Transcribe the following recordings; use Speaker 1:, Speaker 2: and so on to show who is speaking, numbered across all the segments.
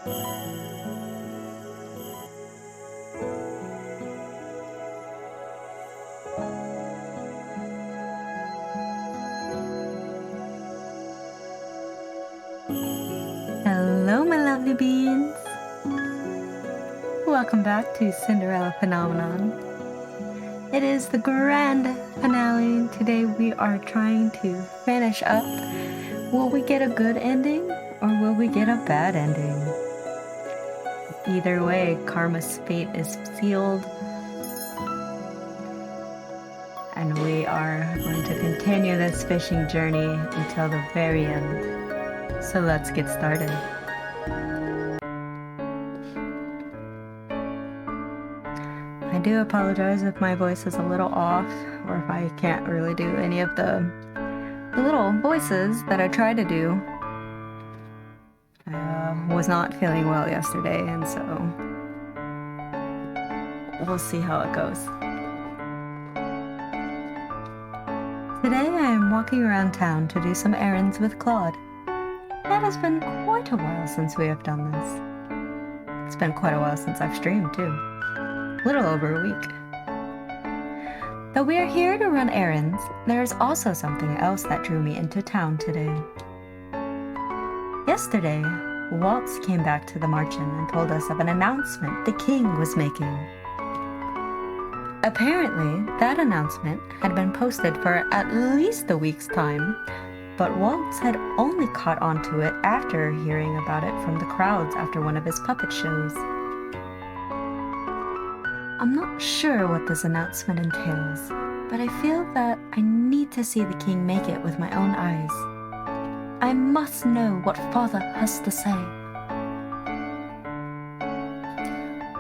Speaker 1: Hello, my lovely beans. Welcome back to Cinderella Phenomenon. It is the grand finale. Today we are trying to finish up. Will we get a good ending or will we get a bad ending? Either way, Karma's fate is sealed. And we are going to continue this fishing journey until the very end. So let's get started. I do apologize if my voice is a little off or if I can't really do any of the little voices that I try to do. I was not feeling well yesterday, and so we'll see how it goes. Today I am walking around town to do some errands with Claude. That has been quite a while since we have done this. It's been quite a while since I've streamed too. A little over a week. Though we are here to run errands, there is also something else that drew me into town today. Yesterday, Waltz came back to the Marchen and told us of an announcement the king was making. Apparently, that announcement had been posted for at least a week's time, but Waltz had only caught on to it after hearing about it from the crowds after one of his puppet shows. I'm not sure what this announcement entails, but I feel that I need to see the king make it with my own eyes. I must know what father has to say.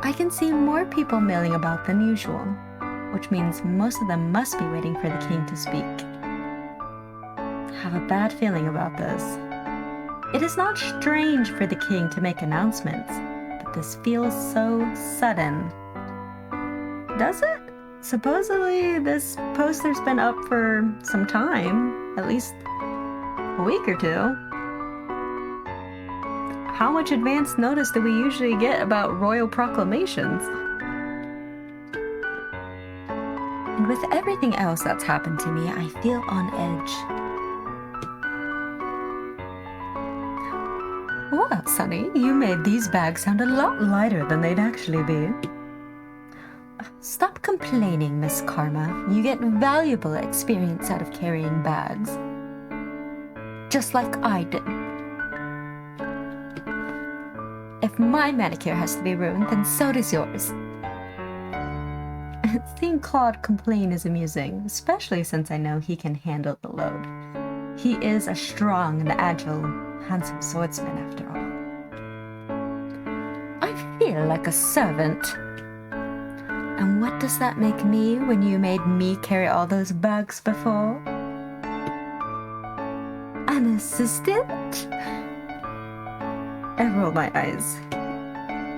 Speaker 1: I can see more people milling about than usual, which means most of them must be waiting for the king to speak. I have a bad feeling about this. It is not strange for the king to make announcements, but this feels so sudden. Does it? Supposedly this poster's been up for some time, at least a week or two. How much advance notice do we usually get about royal proclamations? And with everything else that's happened to me, I feel on edge. Well, Sonny, you made these bags sound a lot lighter than they'd actually be. Stop complaining, Miss Karma. You get valuable experience out of carrying bags. Just like I did. If my manicure has to be ruined, then so does yours. Seeing Claude complain is amusing, especially since I know he can handle the load. He is a strong and agile, handsome swordsman after all. I feel like a servant. And what does that make me when you made me carry all those bags before? An assistant? I roll my eyes.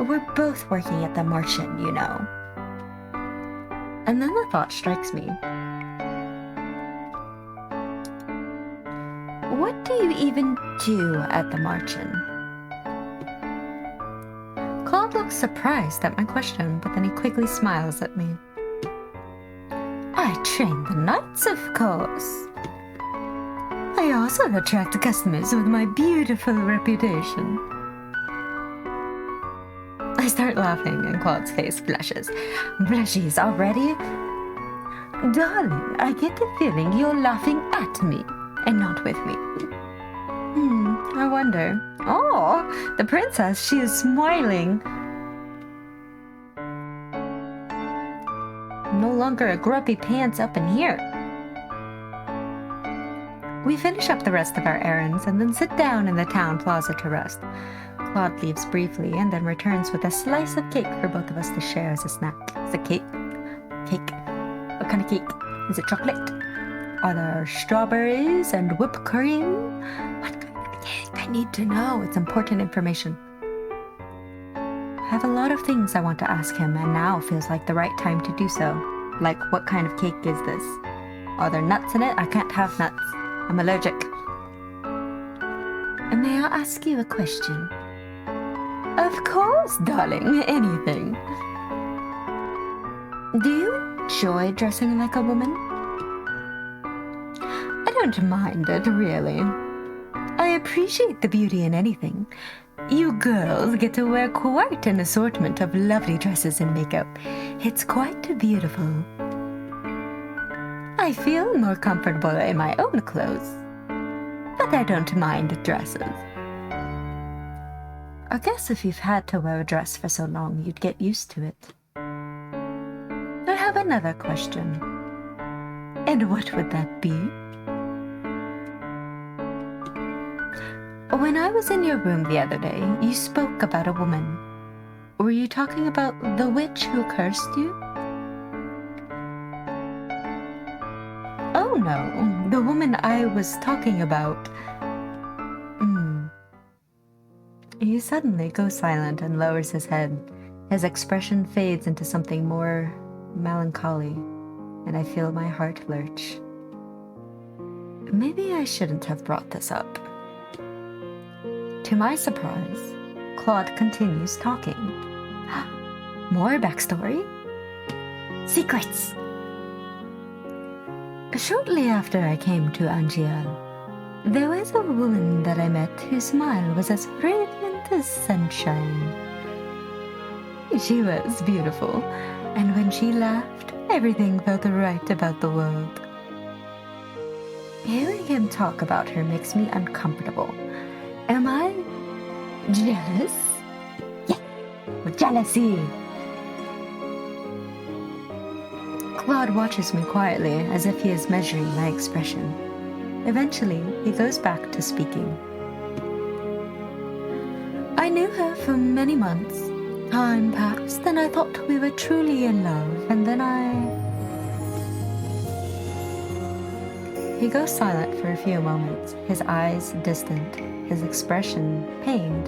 Speaker 1: We're both working at the Marchen, you know. And then the thought strikes me. What do you even do at the Marchen? Claude looks surprised at my question, but then he quickly smiles at me. I train the knights, of course. I also attract customers with my beautiful reputation. I start laughing and Claude's face flushes. Blushes already? Darling, I get the feeling you're laughing at me and not with me. I wonder. Oh, the princess, she is smiling. No longer a grumpy pants up in here. We finish up the rest of our errands and then sit down in the town plaza to rest. Claude leaves briefly and then returns with a slice of cake for both of us to share as a snack. Is it cake? Cake. What kind of cake? Is it chocolate? Are there strawberries and whipped cream? What kind of cake? I need to know. It's important information. I have a lot of things I want to ask him, and now feels like the right time to do so. Like, what kind of cake is this? Are there nuts in it? I can't have nuts. I'm allergic. And may I ask you a question? Of course, darling, anything. Do you enjoy dressing like a woman? I don't mind it, really. I appreciate the beauty in anything. You girls get to wear quite an assortment of lovely dresses and makeup. It's quite beautiful. I feel more comfortable in my own clothes, but I don't mind dresses. I guess if you've had to wear a dress for so long, you'd get used to it. I have another question. And what would that be? When I was in your room the other day, you spoke about a woman. Were you talking about the witch who cursed you? Oh no, the woman I was talking about. He suddenly goes silent and lowers his head. His expression fades into something more melancholy, and I feel my heart lurch. Maybe I shouldn't have brought this up. To my surprise, Claude continues talking. More backstory? Secrets! Shortly after I came to Angiel, there was a woman that I met whose smile was as radiant as sunshine. She was beautiful, and when she laughed, everything felt right about the world. Hearing him talk about her makes me uncomfortable. Am I jealous? Yeah, jealousy! Claude watches me quietly as if he is measuring my expression. Eventually, he goes back to speaking. I knew her for many months. Time passed, and I thought we were truly in love, and then He goes silent for a few moments, his eyes distant, his expression pained.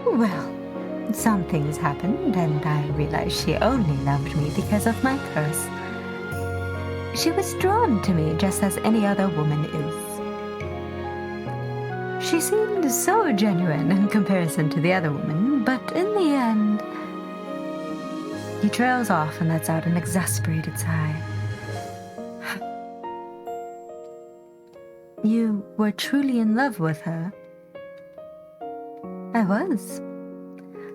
Speaker 1: Well, some things happened, and I realized she only loved me because of my curse. She was drawn to me just as any other woman is. She seemed so genuine in comparison to the other woman, but in the end... He trails off and lets out an exasperated sigh. You were truly in love with her? I was.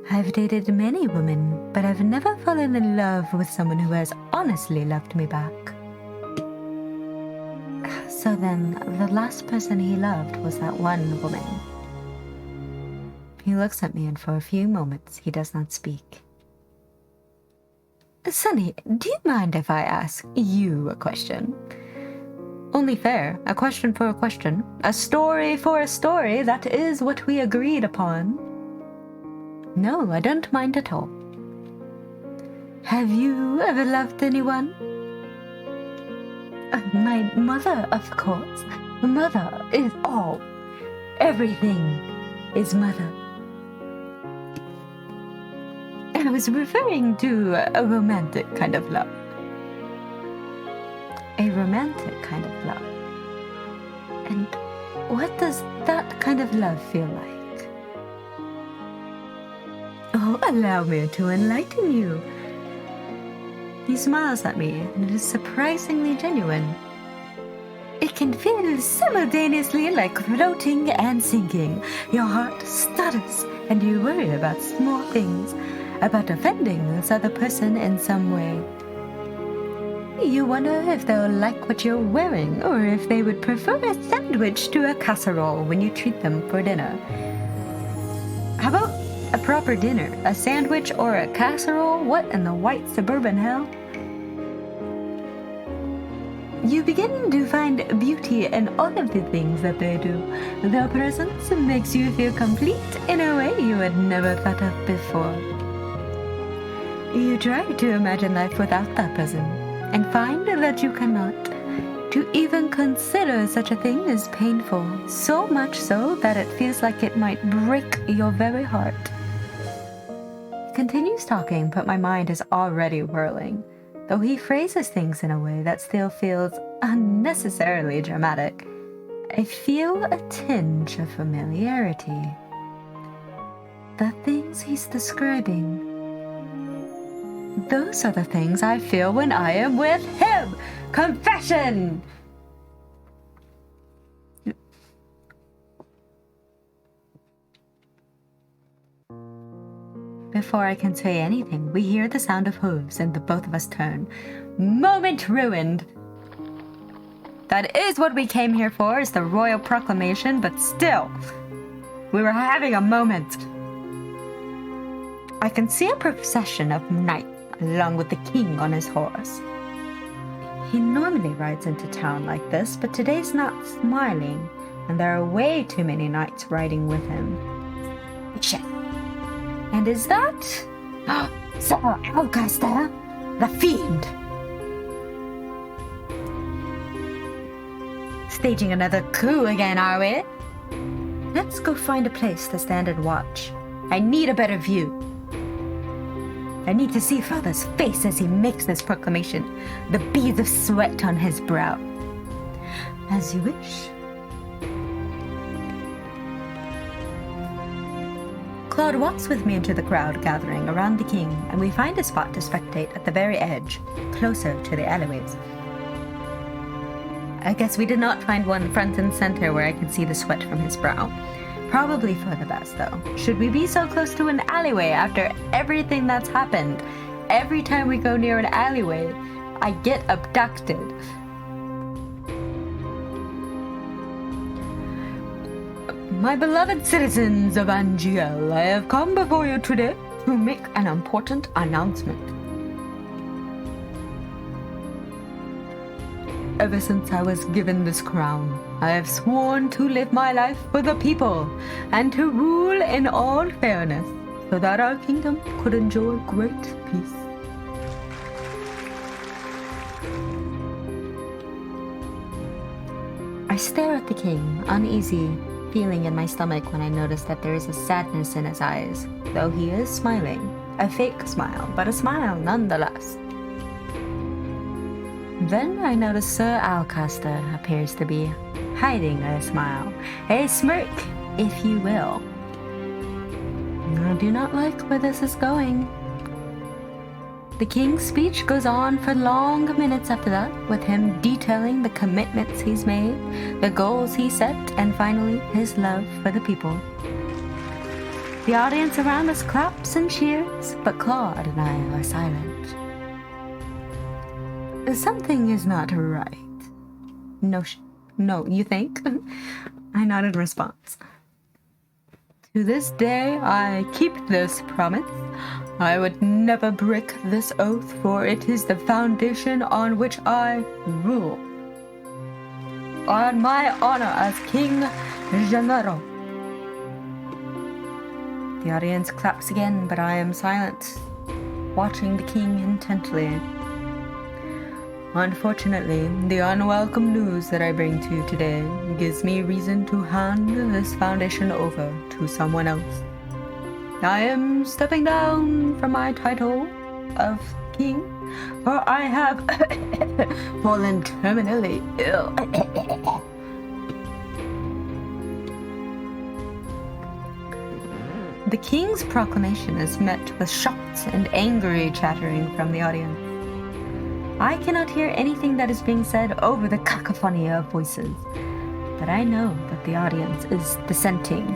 Speaker 1: I've dated many women, but I've never fallen in love with someone who has honestly loved me back. So then, the last person he loved was that one woman. He looks at me, and for a few moments, he does not speak. Sunny, do you mind if I ask you a question? Only fair, a question for a question. A story for a story, that is what we agreed upon. No, I don't mind at all. Have you ever loved anyone? My mother, of course. Mother is all. Everything is mother. I was referring to a romantic kind of love. A romantic kind of love. And what does that kind of love feel like? Oh, allow me to enlighten you. He smiles at me, and it is surprisingly genuine. It can feel simultaneously like floating and sinking. Your heart stutters, and you worry about small things, about offending this other person in some way. You wonder if they'll like what you're wearing, or if they would prefer a sandwich to a casserole when you treat them for dinner. How about a proper dinner? A sandwich or a casserole? What in the white suburban hell? You begin to find beauty in all of the things that they do. Their presence makes you feel complete in a way you had never thought of before. You try to imagine life without that person, and find that you cannot. To even consider such a thing is painful, so much so that it feels like it might break your very heart. He continues talking, but my mind is already whirling, though he phrases things in a way that still feels unnecessarily dramatic. I feel a tinge of familiarity. The things he's describing, those are the things I feel when I am with him! Confession! Before I can say anything, we hear the sound of hooves and the both of us turn. Moment ruined! That is what we came here for, is the royal proclamation, but still, we were having a moment. I can see a procession of knights along with the king on his horse. He normally rides into town like this, but today's not smiling, and there are way too many knights riding with him. Shit. And is that Sir Alcaster, the fiend? Staging another coup again, are we? Let's go find a place to stand and watch. I need a better view. I need to see Father's face as he makes this proclamation, the beads of sweat on his brow. As you wish. Claude walks with me into the crowd gathering around the king, and we find a spot to spectate at the very edge, closer to the alleyways. I guess we did not find one front and center where I could see the sweat from his brow. Probably for the best, though. Should we be so close to an alleyway after everything that's happened? Every time we go near an alleyway, I get abducted. My beloved citizens of Angiel, I have come before you today to make an important announcement. Ever since I was given this crown, I have sworn to live my life for the people and to rule in all fairness so that our kingdom could enjoy great peace. I stare at the king, uneasy, feeling in my stomach when I notice that there is a sadness in his eyes, though he is smiling. A fake smile, but a smile nonetheless. Then I notice Sir Alcaster appears to be hiding a smile, a smirk, if you will. I do not like where this is going. The king's speech goes on for long minutes after that, with him detailing the commitments he's made, the goals he set, and finally, his love for the people. The audience around us claps and cheers, but Claude and I are silent. Something is not right. No, you think? I nod in response. To this day, I keep this promise. I would never break this oath, for it is the foundation on which I rule. On my honor as King General. The audience claps again, but I am silent, watching the king intently. Unfortunately, the unwelcome news that I bring to you today gives me reason to hand this foundation over to someone else. I am stepping down from my title of king, for I have fallen terminally ill. The king's proclamation is met with shocked and angry chattering from the audience. I cannot hear anything that is being said over the cacophony of voices, but I know that the audience is dissenting.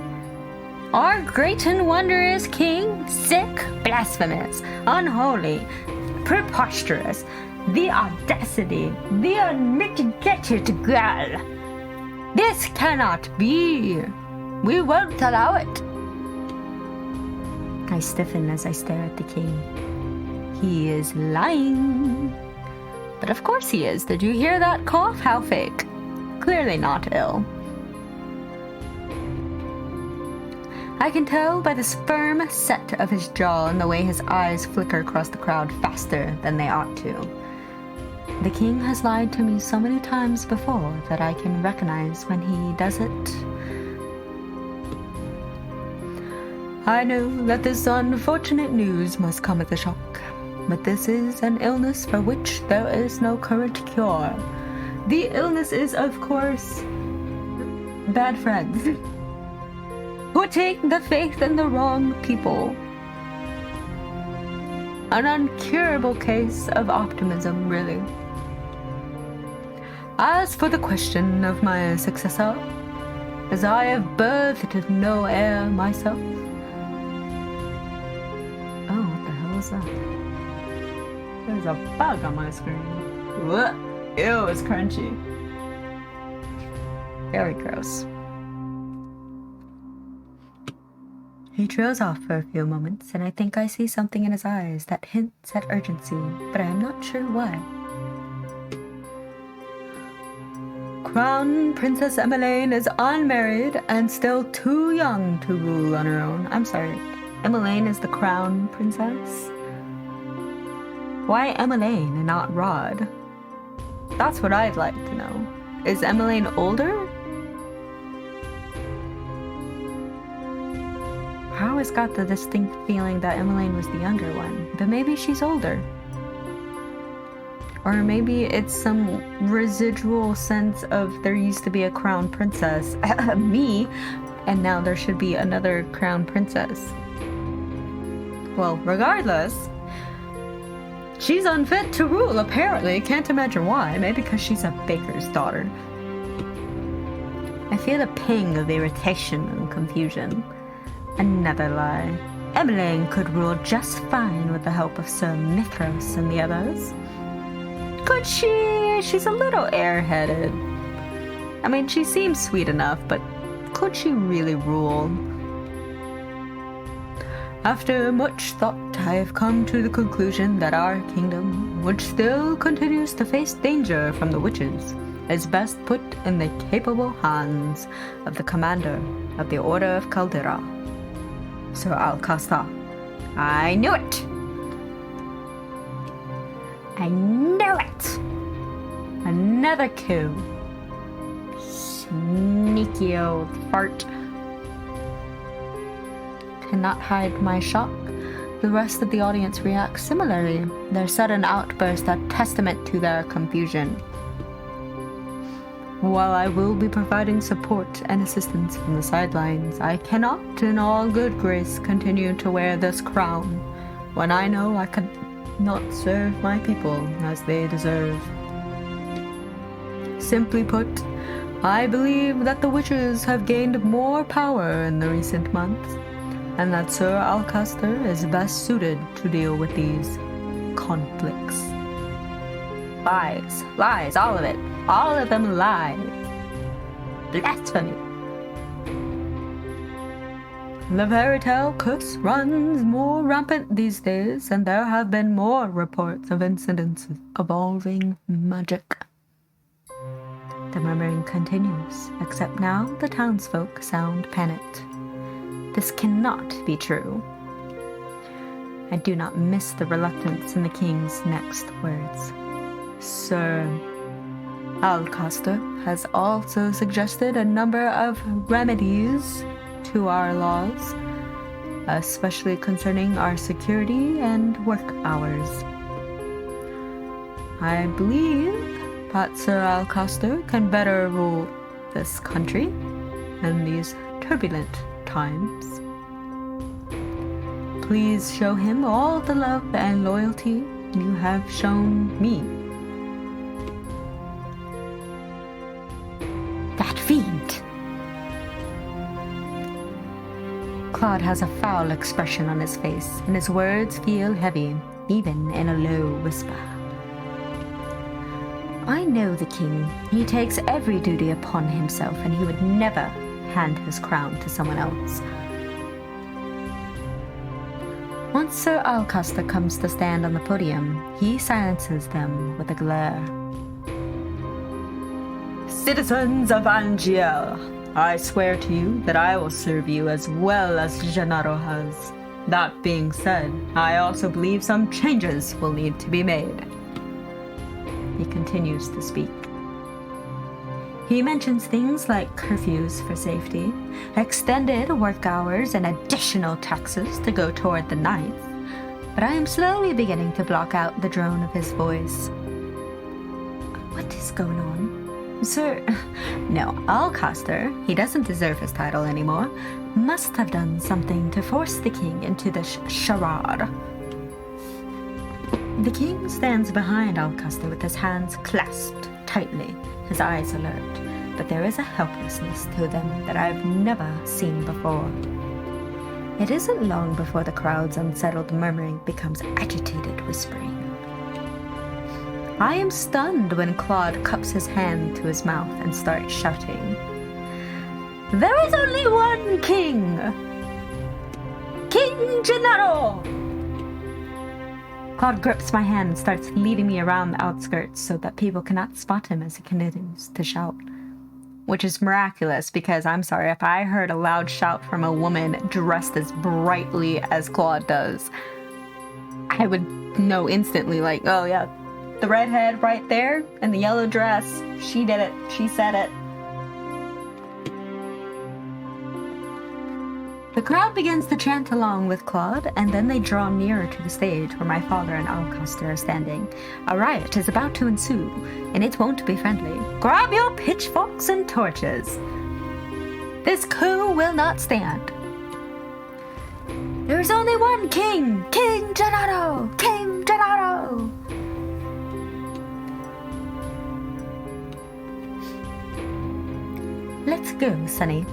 Speaker 1: Our great and wondrous king, sick, blasphemous, unholy, preposterous, the audacity, the unmitigated gall. This cannot be. We won't allow it. I stiffen as I stare at the king. He is lying. But of course he is. Did you hear that cough? How fake. Clearly not ill. I can tell by the firm set of his jaw and the way his eyes flicker across the crowd faster than they ought to. The king has lied to me so many times before that I can recognize when he does it. I know that this unfortunate news must come as a shock, but this is an illness for which there is no current cure. The illness is, of course, bad friends. putting the faith in the wrong people. An incurable case of optimism, really. As for the question of my successor, as I have birthed no heir myself. Oh, what the hell is that? There's a bug on my screen. What? Ew, it's crunchy. Very gross. He trails off for a few moments, and I think I see something in his eyes that hints at urgency, but I am not sure why. Crown Princess Emmeline is unmarried and still too young to rule on her own. I'm sorry, Emmeline is the crown princess? Why Emmeline and not Rod? That's what I'd like to know. Is Emmeline older? I always got the distinct feeling that Emmeline was the younger one, but maybe she's older. Or maybe it's some residual sense of there used to be a crown princess, me, and now there should be another crown princess. Well, regardless, she's unfit to rule, apparently. Can't imagine why. Maybe because she's a baker's daughter. I feel a ping of irritation and confusion. Another lie. Emmeline could rule just fine with the help of Sir Mithras and the others. Could she? She's a little airheaded. I mean, she seems sweet enough, but could she really rule? After much thought, I have come to the conclusion that our kingdom, which still continues to face danger from the witches, is best put in the capable hands of the commander of the Order of Caldera, Sir Alcasta. I knew it! I knew it! Another coup. Sneaky old fart. Cannot hide my shock. The rest of the audience reacts similarly, their sudden outburst a testament to their confusion. While I will be providing support and assistance from the sidelines, I cannot, in all good grace, continue to wear this crown when I know I could not serve my people as they deserve. Simply put, I believe that the witches have gained more power in the recent months, and that Sir Alcaster is best suited to deal with these conflicts. Lies, lies, all of it. All of them lies. Blasphemy. The fairy tale curse runs more rampant these days, and there have been more reports of incidents involving magic. The murmuring continues, except now the townsfolk sound panicked. This cannot be true. I do not miss the reluctance in the king's next words. Sir Alcaster has also suggested a number of remedies to our laws, especially concerning our security and work hours. I believe that Sir Alcaster can better rule this country in these turbulent times. Please show him all the love and loyalty you have shown me. That fiend! Claude has a foul expression on his face, and his words feel heavy, even in a low whisper. I know the king. He takes every duty upon himself, and he would never hand his crown to someone else. Once Sir Alcaster comes to stand on the podium, he silences them with a glare. Citizens of Angiel, I swear to you that I will serve you as well as Gennaro has. That being said, I also believe some changes will need to be made. He continues to speak. He mentions things like curfews for safety, extended work hours, and additional taxes to go toward the ninth, but I am slowly beginning to block out the drone of his voice. What is going on? Sir, No, Alcaster, he doesn't deserve his title anymore, must have done something to force the king into this charade. The king stands behind Alcaster with his hands clasped tightly, his eyes alert, but there is a helplessness to them that I've never seen before. It isn't long before the crowd's unsettled murmuring becomes agitated whispering. I am stunned when Claude cups his hand to his mouth and starts shouting, "There is only one king! King Gennaro!" Claude grips my hand and starts leading me around the outskirts so that people cannot spot him as he continues to shout. Which is miraculous because, I'm sorry, if I heard a loud shout from a woman dressed as brightly as Claude does, I would know instantly, like, oh yeah, the redhead right there in the yellow dress, she did it, she said it. The crowd begins to chant along with Claude, and then they draw nearer to the stage where my father and Alcaster are standing. A riot is about to ensue, and it won't be friendly. Grab your pitchforks and torches. This coup will not stand. There is only one king! King Gennaro! King Gennaro! Let's go, Sonny.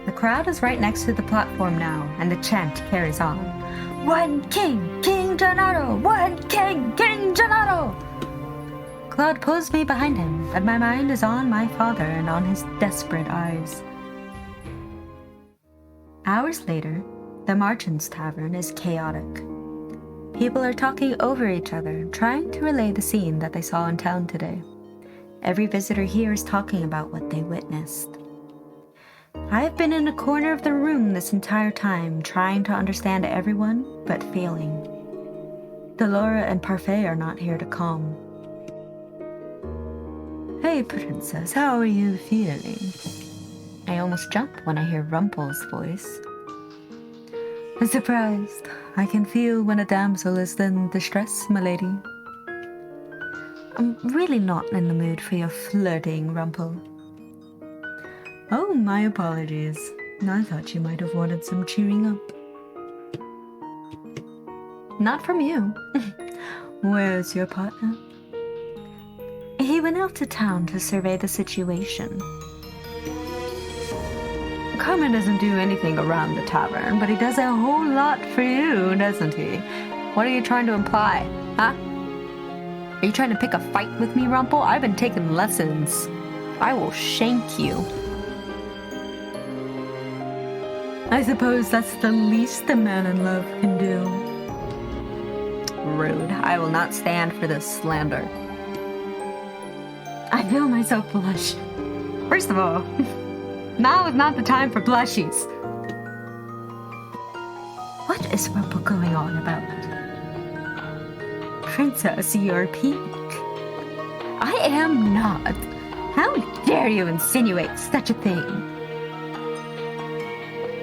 Speaker 1: The crowd is right next to the platform now, and the chant carries on. One king, King Gennaro! One king, King Gennaro! Claude pulls me behind him, but my mind is on my father and on his desperate eyes. Hours later, the Marchant's Tavern is chaotic. People are talking over each other, trying to relay the scene that they saw in town today. Every visitor here is talking about what they witnessed. I have been in a corner of the room this entire time, trying to understand everyone, but failing. Delora and Parfait are not here to calm. Hey, princess, how are you feeling? I almost jump when I hear Rumpel's voice. I'm surprised. I can feel when a damsel is in distress, my lady. I'm really not in the mood for your flirting, Rumpel. Oh, my apologies. I thought you might have wanted some cheering up. Not from you. Where's your partner? He went out to town to survey the situation. Carmen doesn't do anything around the tavern, but he does a whole lot for you, doesn't he? What are you trying to imply, huh? Are you trying to pick a fight with me, Rumpel? I've been taking lessons. I will shank you. I suppose that's the least a man in love can do. Rude. I will not stand for this slander. I feel myself blush. First of all, now is not the time for blushies. What is Rumpel going on about? Princess, you're pink. I am not. How dare you insinuate such a thing?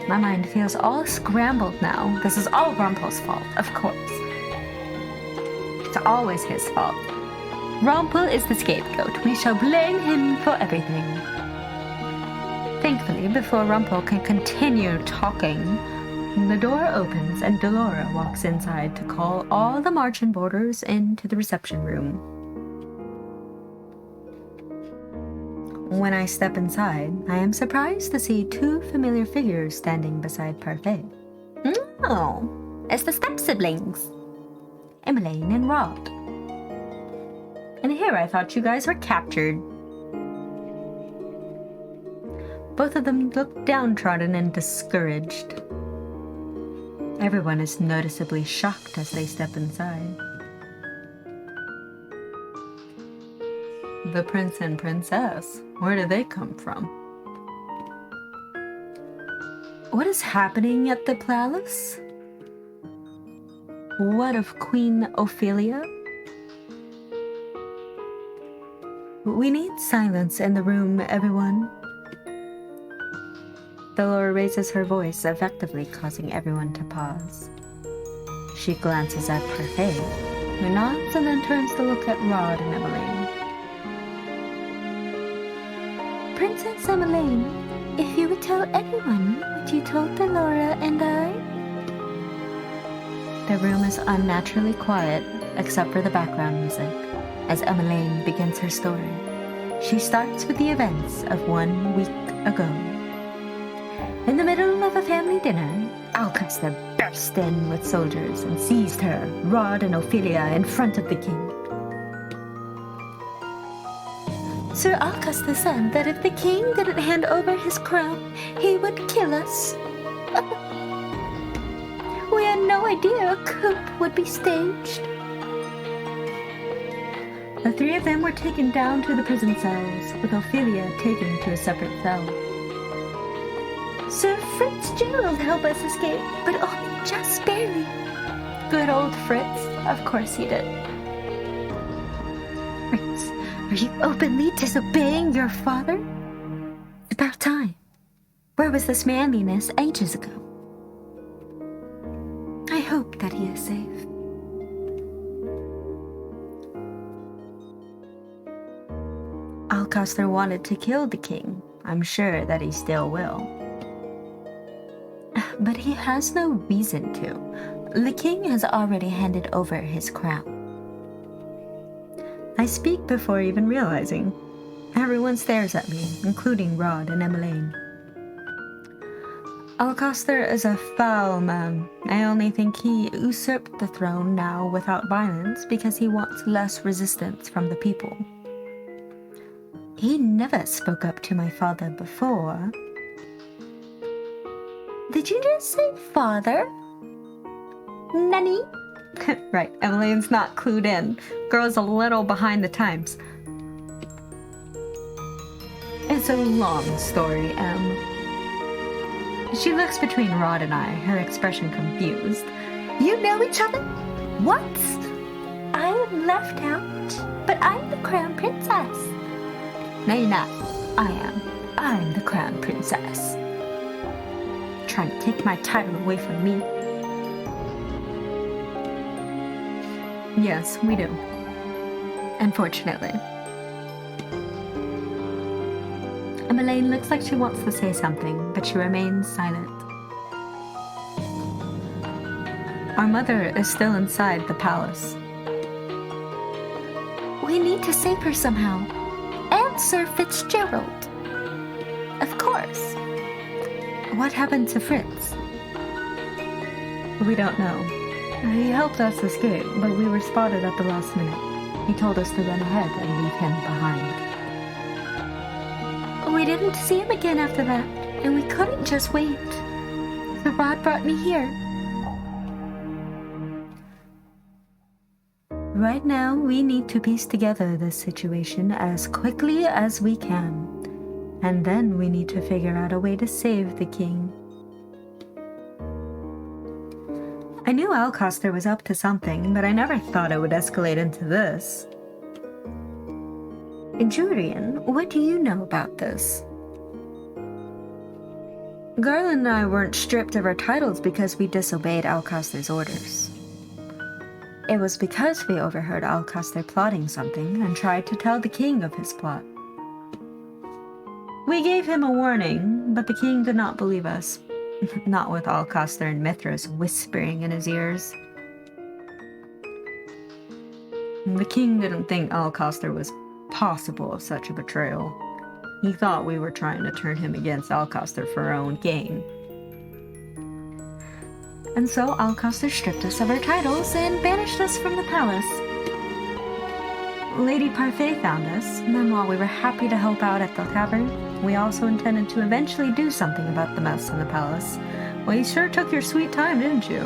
Speaker 1: My mind feels all scrambled now. This is all Rumpel's fault, of course. It's always his fault. Rumpel is the scapegoat. We shall blame him for everything. Thankfully, before Rumpel can continue talking, the door opens and Delora walks inside to call all the Marchant boarders into the reception room. When I step inside, I am surprised to see two familiar figures standing beside Parfait. Oh, it's the step-siblings, Emmeline and Rod. And here I thought you guys were captured. Both of them look downtrodden and discouraged. Everyone is noticeably shocked as they step inside. The prince and princess, where do they come from? What is happening at the palace? What of Queen Ophelia? We need silence in the room, everyone. Delora raises her voice, effectively causing everyone to pause. She glances at Parfait, who nods and then turns to look at Rod and Emmeline. Princess Emmeline, if you would tell anyone what you told Delora and I. The room is unnaturally quiet, except for the background music, as Emmeline begins her story. She starts with the events of 1 week ago. In the middle of a family dinner, Alcester burst in with soldiers and seized her, Rod and Ophelia, in front of the king. Sir Alcester said that if the king didn't hand over his crown, he would kill us. We had no idea a coup would be staged. The 3 of them were taken down to the prison cells, with Ophelia taken to a separate cell. Sir Fitzgerald helped us escape, but only just barely. Good old Fritz, of course he did. Fritz, are you openly disobeying your father? It's about time. Where was this manliness ages ago? I hope that he is safe. Alcester wanted to kill the king. I'm sure that he still will. But he has no reason to. The king has already handed over his crown. I speak before even realizing. Everyone stares at me, including Rod and Emmeline. Alcester is a foul man. I only think he usurped the throne now without violence because he wants less resistance from the people. He never spoke up to my father before. Did you just say father? Nanny? Right, Emmeline's not clued in. Girl's a little behind the times. It's a long story, Em. She looks between Rod and I, her expression confused. You know each other? What? I am left out, but I'm the crown princess. No, you're not. I am. I'm the crown princess. Trying to take my title away from me. Yes, we do. Unfortunately. Emmeline looks like she wants to say something, but she remains silent. Our mother is still inside the palace. We need to save her somehow. And Sir Fitzgerald. Of course. What happened to Fritz? We don't know. He helped us escape, but we were spotted at the last minute. He told us to run ahead and leave him behind. We didn't see him again after that, and we couldn't just wait. So Rod brought me here. Right now, we need to piece together this situation as quickly as we can. And then we need to figure out a way to save the king. I knew Alcester was up to something, but I never thought it would escalate into this. Julian, what do you know about this? Garland and I weren't stripped of our titles because we disobeyed Alcaster's orders. It was because we overheard Alcaster plotting something and tried to tell the king of his plot. We gave him a warning, but the king did not believe us. Not with Alcester and Mithras whispering in his ears. The king didn't think Alcester was possible of such a betrayal. He thought we were trying to turn him against Alcester for our own gain. And so Alcester stripped us of our titles and banished us from the palace. Lady Parfait found us, and then while we were happy to help out at the tavern, we also intended to eventually do something about the mess in the palace. Well, you sure took your sweet time, didn't you?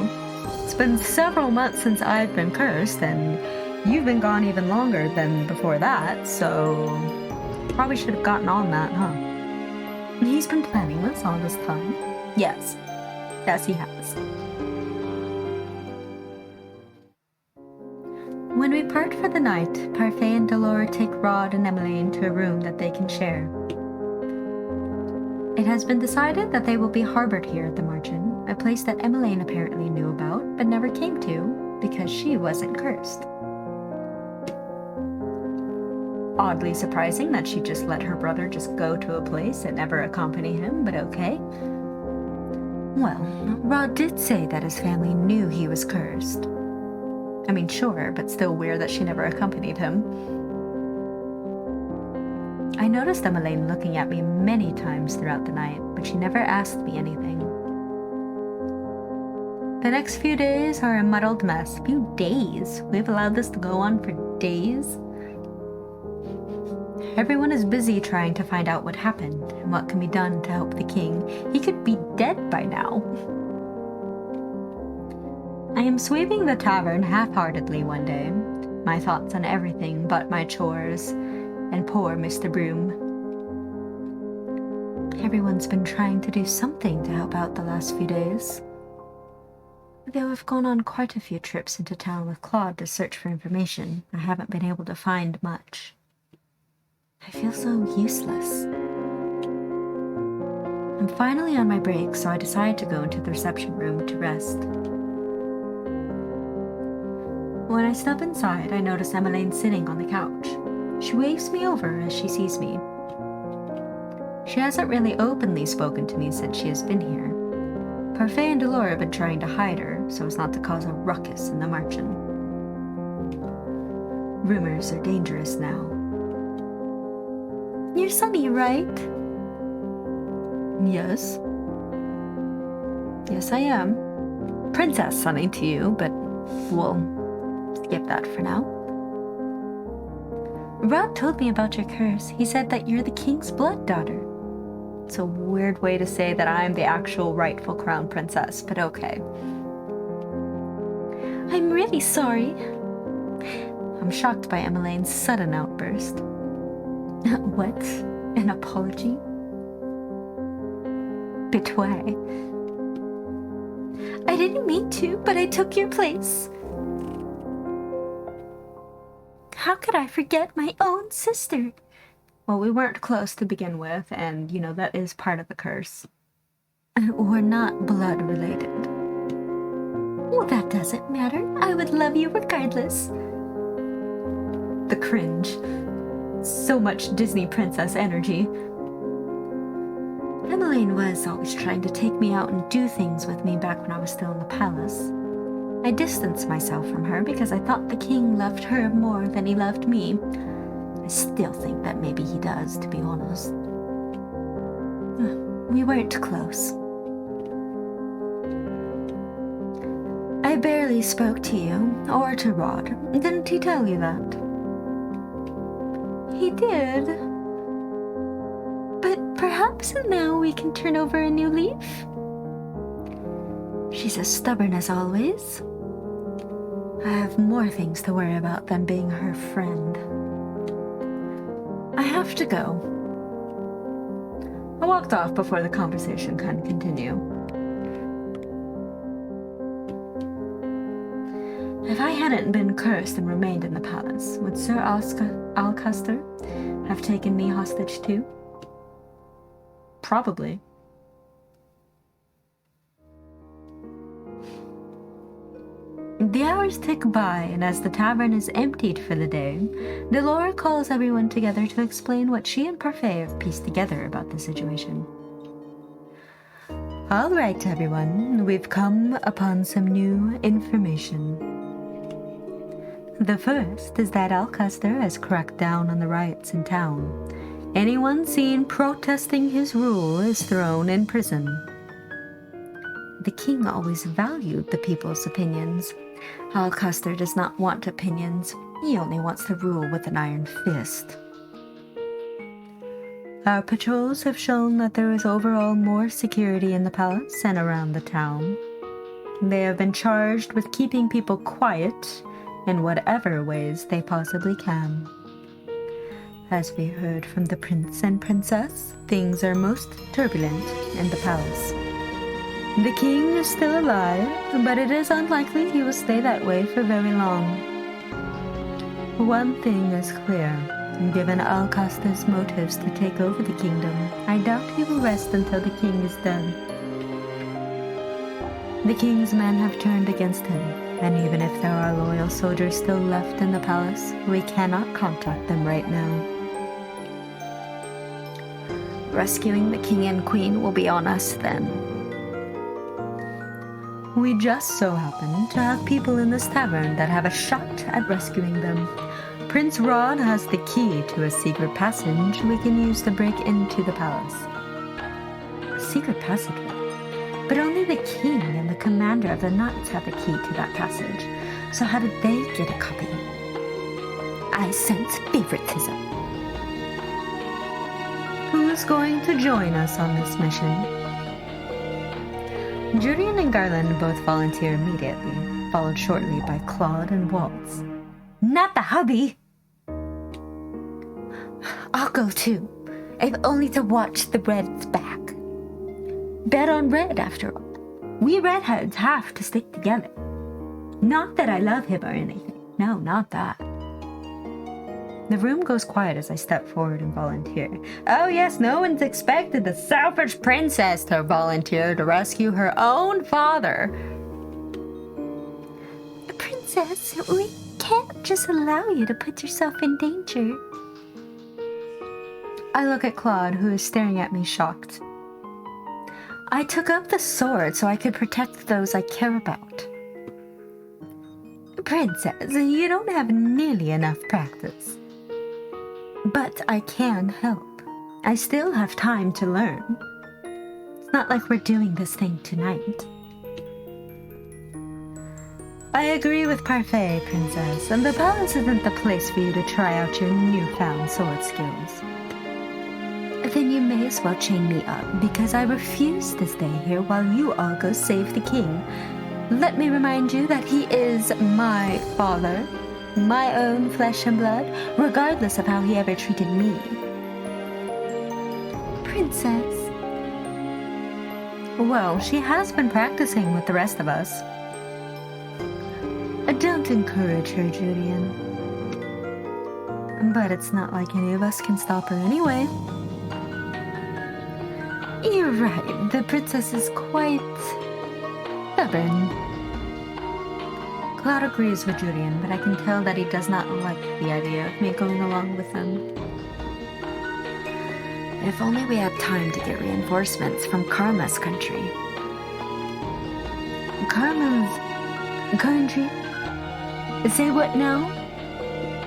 Speaker 1: It's been several months since I've been cursed, and you've been gone even longer than before that, so probably should have gotten on that, huh? He's been planning this all this time. Yes. Yes, he has. When we part for the night, Parfait and Delora take Rod and Emmeline to a room that they can share. It has been decided that they will be harbored here at the Margin, a place that Emmeline apparently knew about but never came to because she wasn't cursed. oddly surprising that she just let her brother just go to a place and never accompany him, but okay. Well, Rod did say that his family knew he was cursed. I mean, sure, but still weird that she never accompanied him. I noticed Emmeline looking at me many times throughout the night, but she never asked me anything. The next few days are a muddled mess. Few days? We've allowed this to go on for days? Everyone is busy trying to find out what happened and what can be done to help the king. He could be dead by now. I am sweeping the tavern half-heartedly one day, my thoughts on everything but my chores and poor Mr. Broom. Everyone's been trying to do something to help out the last few days. Though I've gone on quite a few trips into town with Claude to search for information, I haven't been able to find much. I feel so useless. I'm finally on my break, so I decide to go into the reception room to rest. When I step inside, I notice Emmeline sitting on the couch. She waves me over as she sees me. She hasn't really openly spoken to me since she has been here. Parfait and Delore have been trying to hide her so as not to cause a ruckus in the margin. Rumors are dangerous now. You're Sunny, right? Yes. Yes, I am. Princess Sunny to you, but we'll skip that for now. Rod told me about your curse. He said that you're the king's blood daughter. It's a weird way to say that I'm the actual rightful crown princess, but okay. I'm really sorry. I'm shocked by Emmeline's sudden outburst. What? An apology? Betway. I didn't mean to, but I took your place. How could I forget my own sister? Well, we weren't close to begin with, and, that is part of the curse. We're not blood related. Well, that doesn't matter. I would love you regardless. The cringe. So much Disney princess energy. Emmeline was always trying to take me out and do things with me back when I was still in the palace. I distanced myself from her because I thought the king loved her more than he loved me. I still think that maybe he does, to be honest. We weren't close. I barely spoke to you, or to Rod. Didn't he tell you that? He did. But perhaps now we can turn over a new leaf? She's as stubborn as always. I have more things to worry about than being her friend. I have to go. I walked off before the conversation can continue. If I hadn't been cursed and remained in the palace, would Sir Alcester have taken me hostage too? Probably. The hours tick by, and as the tavern is emptied for the day, Delore calls everyone together to explain what she and Parfait have pieced together about the situation. All right, everyone, we've come upon some new information. The first is that Alcester has cracked down on the riots in town. Anyone seen protesting his rule is thrown in prison. The king always valued the people's opinions. Alcester does not want opinions. He only wants to rule with an iron fist. Our patrols have shown that there is overall more security in the palace and around the town. They have been charged with keeping people quiet in whatever ways they possibly can. As we heard from the prince and princess, things are most turbulent in the palace. The king is still alive, but it is unlikely he will stay that way for very long. One thing is clear. Given Alcaster's motives to take over the kingdom, I doubt he will rest until the king is dead. The king's men have turned against him, and even if there are loyal soldiers still left in the palace, we cannot contact them right now. Rescuing the king and queen will be on us then. We just so happen to have people in this tavern that have a shot at rescuing them. Prince Rod has the key to a secret passage we can use to break into the palace. A secret passageway? But only the king and the commander of the knights have a key to that passage. So how did they get a copy? I sense favoritism. Who's going to join us on this mission? Julian and Garland both volunteer immediately, followed shortly by Claude and Waltz. Not the hubby! I'll go too, if only to watch the Reds back. Bet on Red, after all. We redheads have to stick together. Not that I love him or anything. No, not that. The room goes quiet as I step forward and volunteer. Oh yes, no one's expected the selfish princess to volunteer to rescue her own father. Princess, we can't just allow you to put yourself in danger. I look at Claude, who is staring at me shocked. I took up the sword so I could protect those I care about. Princess, you don't have nearly enough practice. But I can help. I still have time to learn. It's not like we're doing this thing tonight. I agree with Parfait, Princess, and the palace isn't the place for you to try out your newfound sword skills. Then you may as well chain me up, because I refuse to stay here while you all go save the king. Let me remind you that he is my father, my own flesh and blood, regardless of how he ever treated me. Princess. Well, she has been practicing with the rest of us. Don't encourage her, Julian. But it's not like any of us can stop her anyway. You're right, the princess is quite stubborn. Claude agrees with Julian, but I can tell that he does not like the idea of me going along with him. If only we had time to get reinforcements from Karma's country. Karma's country? Say what now?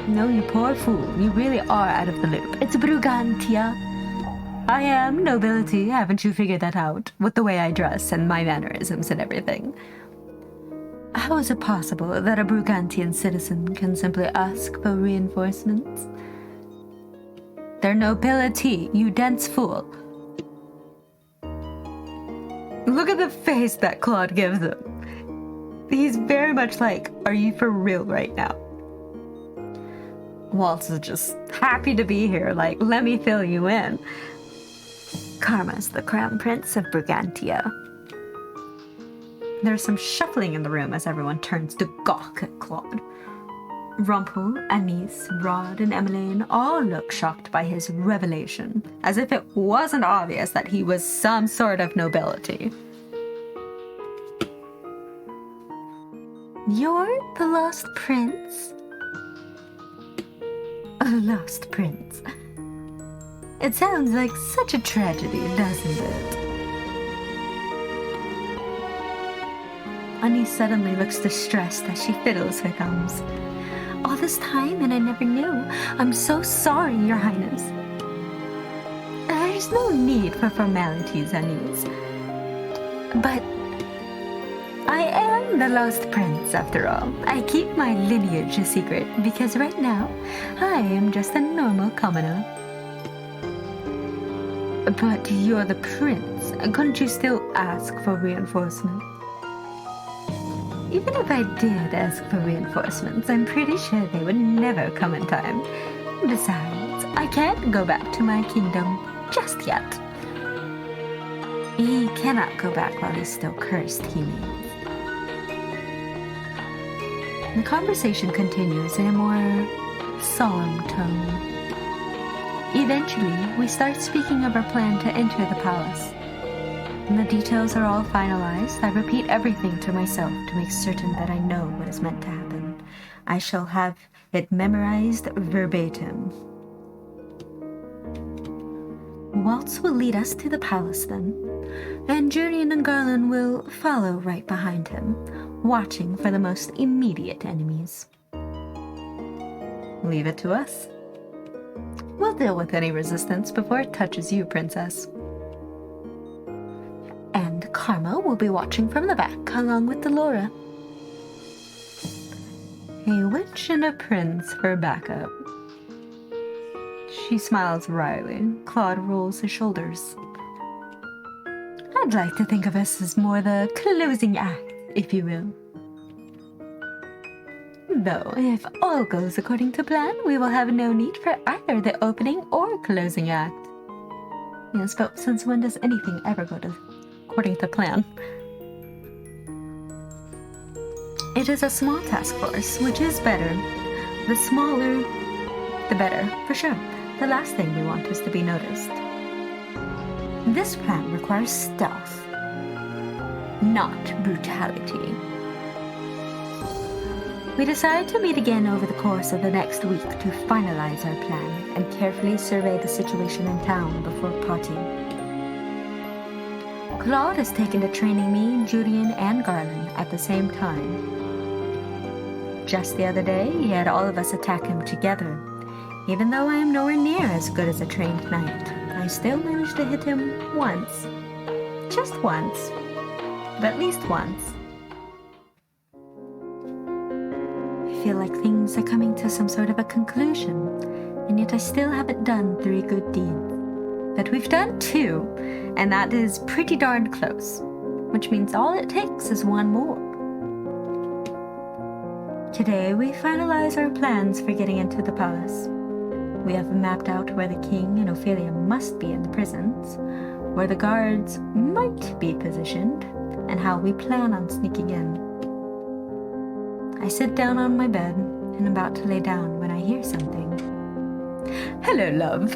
Speaker 1: No, you poor fool. You really are out of the loop. It's Brugantia. I am nobility. Haven't you figured that out? With the way I dress and my mannerisms and everything. How is it possible that a Brugantian citizen can simply ask for reinforcements? They're nobility, you dense fool. Look at the face that Claude gives him. He's very much like, are you for real right now? Waltz is just happy to be here, like, let me fill you in. Karma's the crown prince of Brigantia. There's some shuffling in the room as everyone turns to gawk at Claude. Rumpel, Anise, Rod, and Emmeline all look shocked by his revelation, as if it wasn't obvious that he was some sort of nobility. You're the lost prince? A lost prince. It sounds like such a tragedy, doesn't it? Annie suddenly looks distressed as she fiddles her thumbs. All this time and I never knew. I'm so sorry, Your Highness. There's no need for formalities, Anise. But I am the lost prince, after all. I keep my lineage a secret because right now I am just a normal commoner. But you're the prince. Couldn't you still ask for reinforcements? Even if I did ask for reinforcements, I'm pretty sure they would never come in time. Besides, I can't go back to my kingdom just yet. He cannot go back while he's still cursed, he means. The conversation continues in a more solemn tone. Eventually, we start speaking of our plan to enter the palace. When the details are all finalized, I repeat everything to myself to make certain that I know what is meant to happen. I shall have it memorized verbatim. Waltz will lead us to the palace then, and Julian and Garland will follow right behind him, watching for the most immediate enemies. Leave it to us. We'll deal with any resistance before it touches you, Princess. And Karma will be watching from the back, along with Delora. A witch and a prince for backup. She smiles wryly. Claude rolls his shoulders. I'd like to think of us as more the closing act, if you will. Though, if all goes according to plan, we will have no need for either the opening or closing act. Yes, but since when does anything ever go according to plan? It is a small task force, which is better. The smaller, the better, for sure. The last thing we want is to be noticed. This plan requires stealth, not brutality. We decide to meet again over the course of the next week to finalize our plan and carefully survey the situation in town before parting. Claude has taken to training me, Julian, and Garland at the same time. Just the other day, he had all of us attack him together. Even though I am nowhere near as good as a trained knight, I still managed to hit him once. Just once. But at least once. I feel like things are coming to some sort of a conclusion, and yet I still haven't done 3 good deeds. But we've done 2, and that is pretty darn close, which means all it takes is 1 more. Today we finalize our plans for getting into the palace. We have mapped out where the king and Ophelia must be in the prisons, where the guards might be positioned, and how we plan on sneaking in. I sit down on my bed and am about to lay down when I hear something. Hello, love.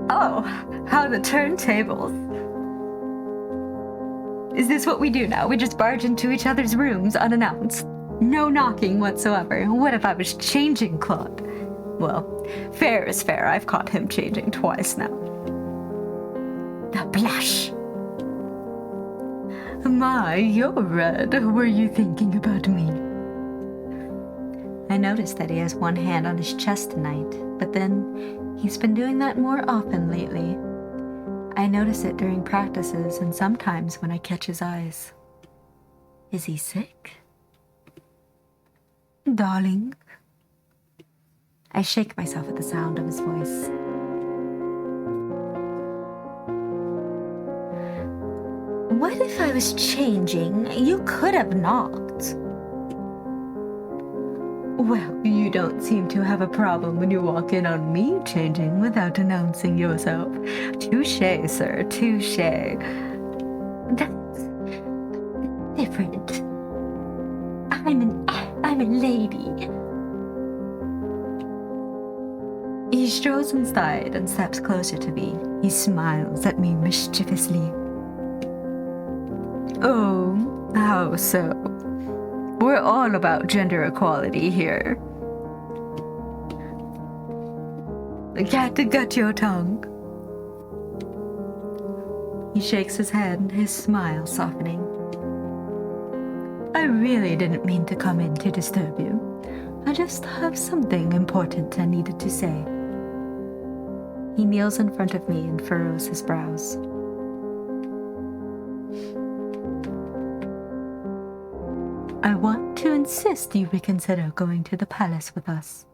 Speaker 1: Oh, how the turntables. Is this what we do now? We just barge into each other's rooms unannounced. No knocking whatsoever. What if I was changing Claude? Well, fair is fair. I've caught him changing twice now. The blush. My, you're red. Were you thinking about me? I noticed that he has one hand on his chest tonight, but then he's been doing that more often lately. I notice it during practices and sometimes when I catch his eyes. Is he sick? Darling? I shake myself at the sound of his voice. What if I was changing? You could have knocked. Well, you don't seem to have a problem when you walk in on me changing without announcing yourself. Touché, sir, touché. That's different. I'm a lady. He strolls inside and steps closer to me. He smiles at me mischievously. Oh, how so? We're all about gender equality here. Cat got your tongue. He shakes his head, his smile softening. I really didn't mean to come in to disturb you. I just have something important I needed to say. He kneels in front of me and furrows his brows. I want to insist you reconsider going to the palace with us.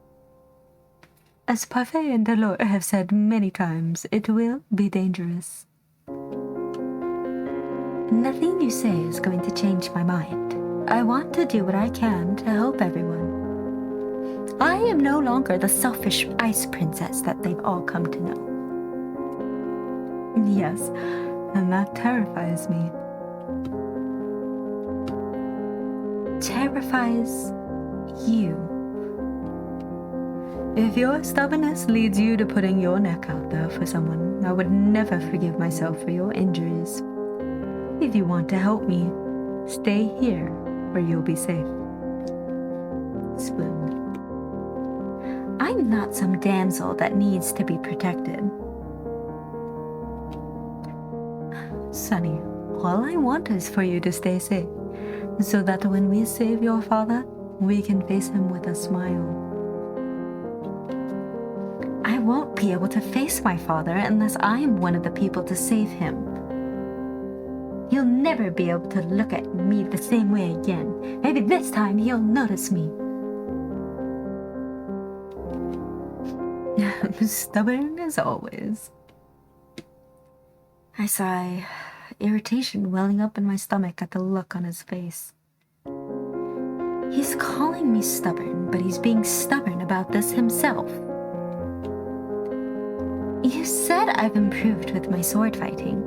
Speaker 1: As Parfait and Delore have said many times, it will be dangerous. Nothing you say is going to change my mind. I want to do what I can to help everyone. I am no longer the selfish ice princess that they've all come to know. Yes, and that terrifies me. Terrifies you. If your stubbornness leads you to putting your neck out there for someone, I would never forgive myself for your injuries. If you want to help me, stay here where you'll be safe. Spoon. I'm not some damsel that needs to be protected. Sonny, all I want is for you to stay safe, so that when we save your father, we can face him with a smile. I won't be able to face my father unless I'm one of the people to save him. He'll never be able to look at me the same way again. Maybe this time he'll notice me. Stubborn as always. I sigh, irritation welling up in my stomach at the look on his face. He's calling me stubborn, but he's being stubborn about this himself. You said I've improved with my sword fighting.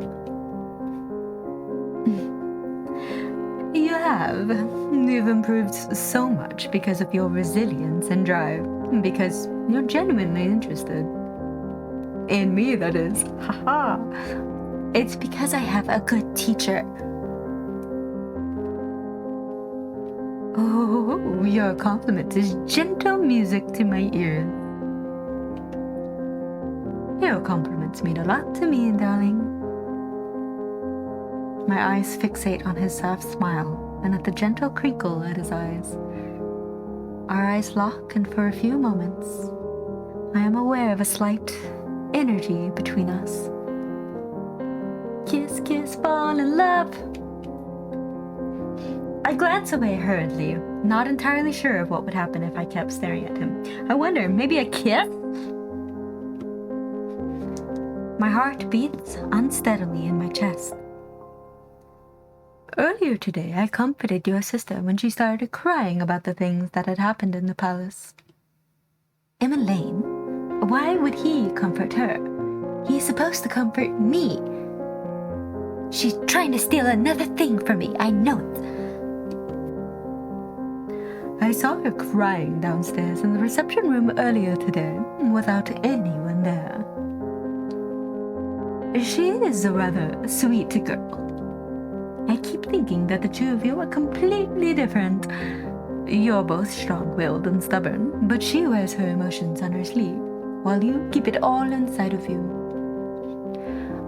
Speaker 1: You have. You've improved so much because of your resilience and drive, because you're genuinely interested. In me, that is. Haha. It's because I have a good teacher. Oh, your compliment is gentle music to my ears. Your compliments mean a lot to me, darling. My eyes fixate on his soft smile and at the gentle crinkle at his eyes. Our eyes lock, and for a few moments, I am aware of a slight energy between us. Kiss, kiss, fall in love. I glance away hurriedly, not entirely sure of what would happen if I kept staring at him. I wonder, maybe a kiss? My heart beats unsteadily in my chest. Earlier today, I comforted your sister when she started crying about the things that had happened in the palace. Emma Lane? Why would he comfort her? He's supposed to comfort me. She's trying to steal another thing from me, I know it. I saw her crying downstairs in the reception room earlier today, without anyone there. She is a rather sweet girl. I keep thinking that the two of you are completely different. You're both strong-willed and stubborn, but she wears her emotions on her sleeve, while you keep it all inside of you.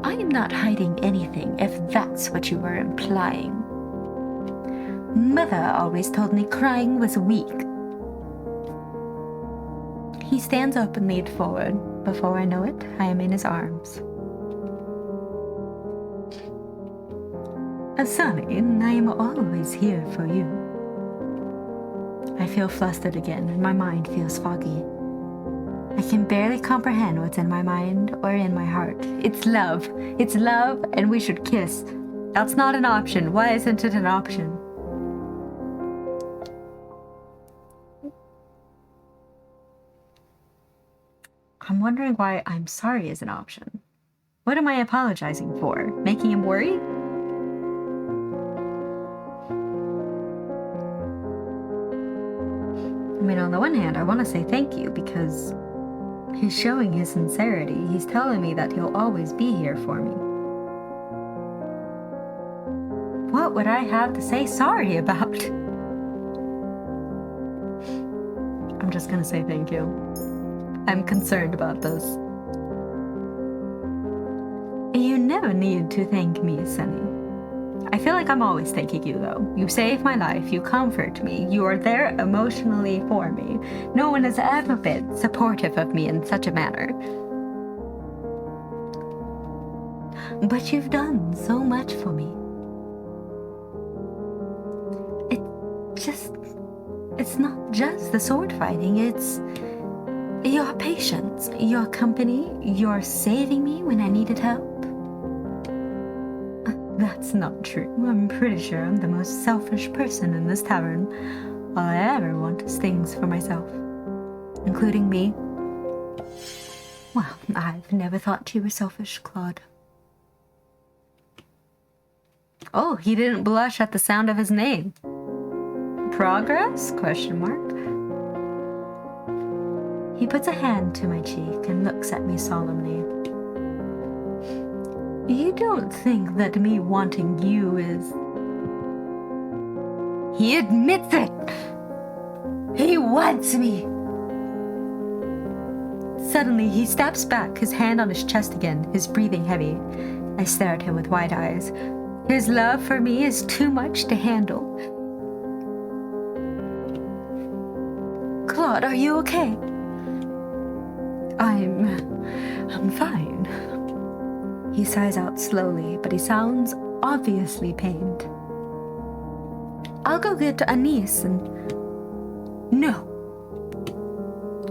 Speaker 1: I am not hiding anything, if that's what you were implying. Mother always told me crying was weak. He stands up and leads forward. Before I know it, I am in his arms. Sonny, I am always here for you. I feel flustered again, and my mind feels foggy. I can barely comprehend what's in my mind or in my heart. It's love. It's love, and we should kiss. That's not an option. Why isn't it an option? I'm wondering why I'm sorry is an option. What am I apologizing for? Making him worry? I mean, on the one hand, I want to say thank you because he's showing his sincerity. He's telling me that he'll always be here for me. What would I have to say sorry about? I'm just gonna say thank you. I'm concerned about this. You never need to thank me, Sunny. I feel like I'm always thanking you, though. You save my life, you comfort me, you are there emotionally for me. No one has ever been supportive of me in such a manner. But you've done so much for me. It's not just the sword fighting, it's your patience, your company, your saving me when I needed help. That's not true. I'm pretty sure I'm the most selfish person in this tavern. All I ever want is things for myself, including me. Well, I've never thought you were selfish, Claude. Oh, he didn't blush at the sound of his name. Progress? Question mark. He puts a hand to my cheek and looks at me solemnly. You don't think that me wanting you is... He admits it! He wants me! Suddenly, he steps back, his hand on his chest again, his breathing heavy. I stare at him with wide eyes. His love for me is too much to handle. Claude, are you okay? I'm fine. He sighs out slowly, but he sounds obviously pained. I'll go get Anise and... No.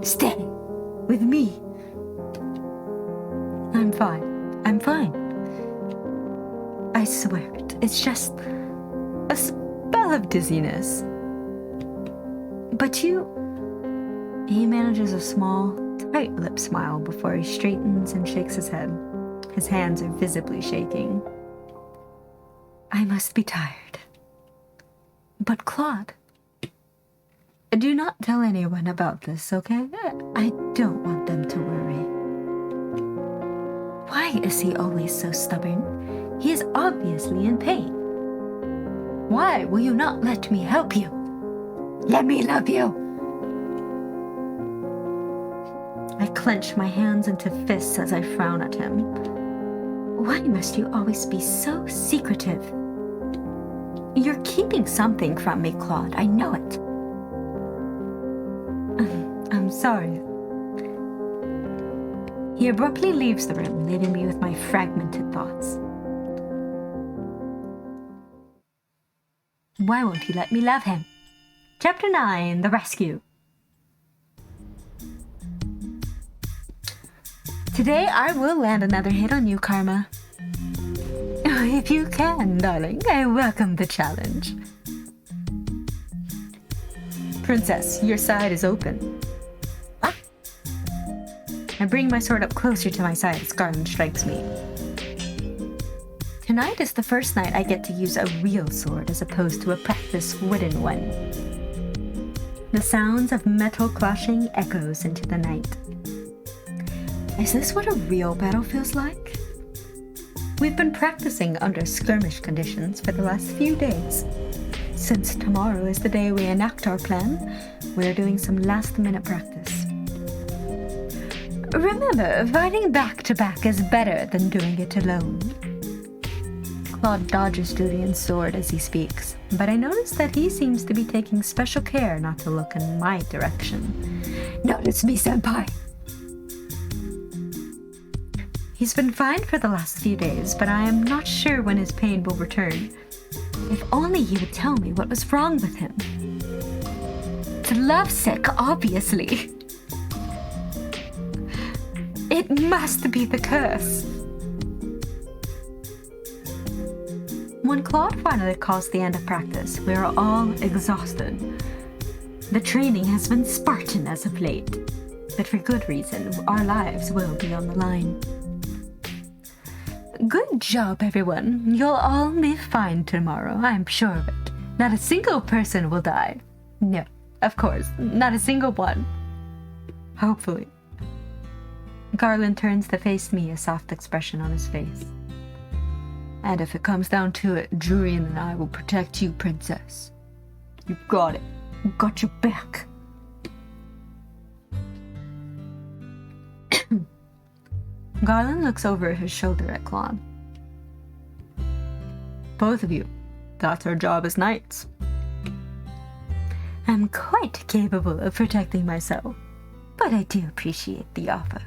Speaker 1: Stay. With me. I'm fine. I swear it. It's just a spell of dizziness. But you... He manages a small, tight-lipped smile before he straightens and shakes his head. His hands are visibly shaking. I must be tired. But Claude, do not tell anyone about this, okay? I don't want them to worry. Why is he always so stubborn? He is obviously in pain. Why will you not let me help you? Let me love you. I clench my hands into fists as I frown at him. Why must you always be so secretive? You're keeping something from me, Claude. I know it. I'm sorry. He abruptly leaves the room, leaving me with my fragmented thoughts. Why won't he let me love him? Chapter 9, The Rescue. Today I will land another hit on you, Karma. If you can, darling, I welcome the challenge. Princess, your side is open. Ah. I bring my sword up closer to my side as Garland strikes me. Tonight is the first night I get to use a real sword as opposed to a practice wooden one. The sounds of metal clashing echoes into the night. Is this what a real battle feels like? We've been practicing under skirmish conditions for the last few days. Since tomorrow is the day we enact our plan, we're doing some last-minute practice. Remember, fighting back-to-back is better than doing it alone. Claude dodges Julian's sword as he speaks, but I notice that he seems to be taking special care not to look in my direction. Notice me, senpai! He's been fine for the last few days, but I am not sure when his pain will return. If only he would tell me what was wrong with him. It's lovesick, obviously. It must be the curse. When Claude finally calls the end of practice, we are all exhausted. The training has been Spartan as of late, but for good reason. Our lives will be on the line. Good job, everyone. You'll all be fine tomorrow, I'm sure of it. Not a single person will die. No, of course, not a single one. Hopefully. Garland turns to face me, a soft expression on his face. And if it comes down to it, Julian and I will protect you, Princess. You've got it. We've got your back. Garland looks over his shoulder at Claude. Both of you, that's our job as knights. I'm quite capable of protecting myself, but I do appreciate the offer.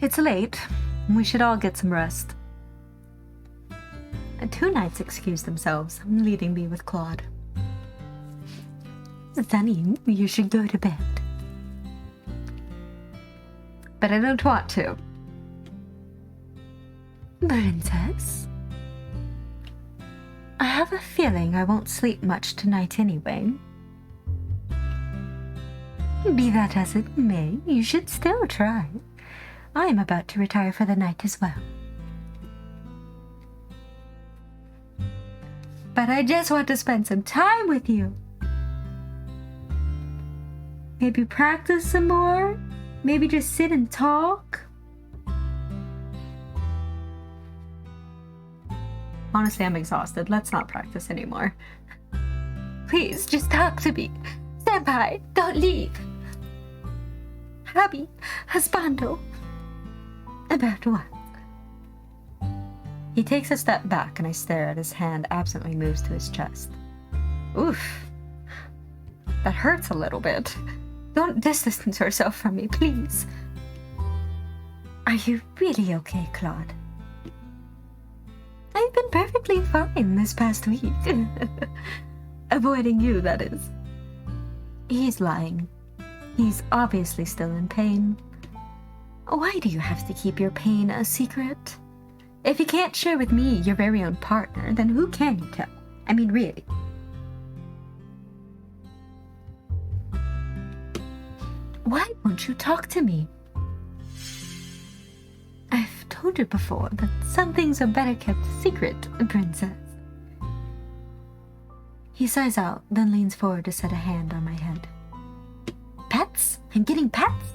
Speaker 1: It's late. We should all get some rest. 2 knights excuse themselves, leaving me with Claude. Sunny, you should go to bed. But I don't want to. Princess? I have a feeling I won't sleep much tonight anyway. Be that as it may, you should still try. I am about to retire for the night as well. But I just want to spend some time with you. Maybe practice some more? Maybe just sit and talk? Honestly, I'm exhausted. Let's not practice anymore. Please, just talk to me. Senpai, don't leave. Happy, husbando. About what? He takes a step back and I stare at his hand absently moves to his chest. Oof. That hurts a little bit. Don't distance yourself from me, please. Are you really okay, Claude? I've been perfectly fine this past week. Avoiding you, that is. He's lying. He's obviously still in pain. Why do you have to keep your pain a secret? If you can't share with me your very own partner, then who can you tell? I mean, really. Why won't you talk to me? I've told you before that some things are better kept secret, princess. He sighs out, then leans forward to set a hand on my head. Pets? I'm getting pets?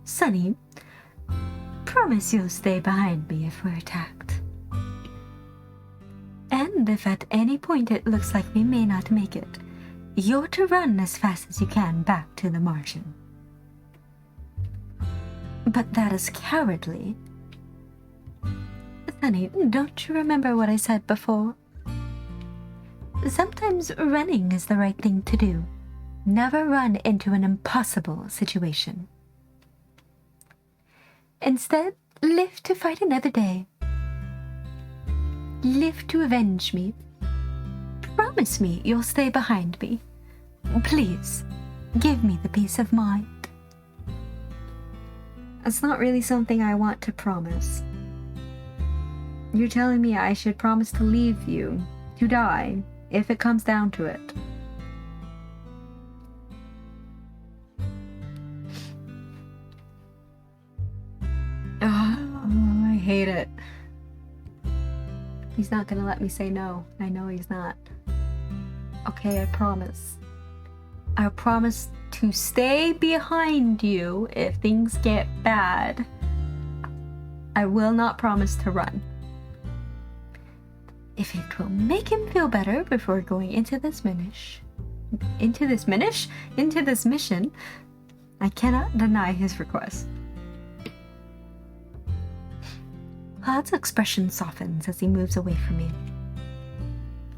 Speaker 1: Sonny, promise you'll stay behind me if we're attacked. And if at any point it looks like we may not make it, you're to run as fast as you can back to the margin. But that is cowardly. Sonny, don't you remember what I said before? Sometimes running is the right thing to do. Never run into an impossible situation. Instead, live to fight another day. Live to avenge me. Promise me you'll stay behind me. Please, give me the peace of mind. It's not really something I want to promise. You're telling me I should promise to leave you, to die, if it comes down to it. Oh, I hate it. He's not gonna let me say no. I know he's not. Okay, I promise. I promise to stay behind you if things get bad. I will not promise to run. If it will make him feel better before going into this mission, I cannot deny his request. Claude's expression softens as he moves away from me.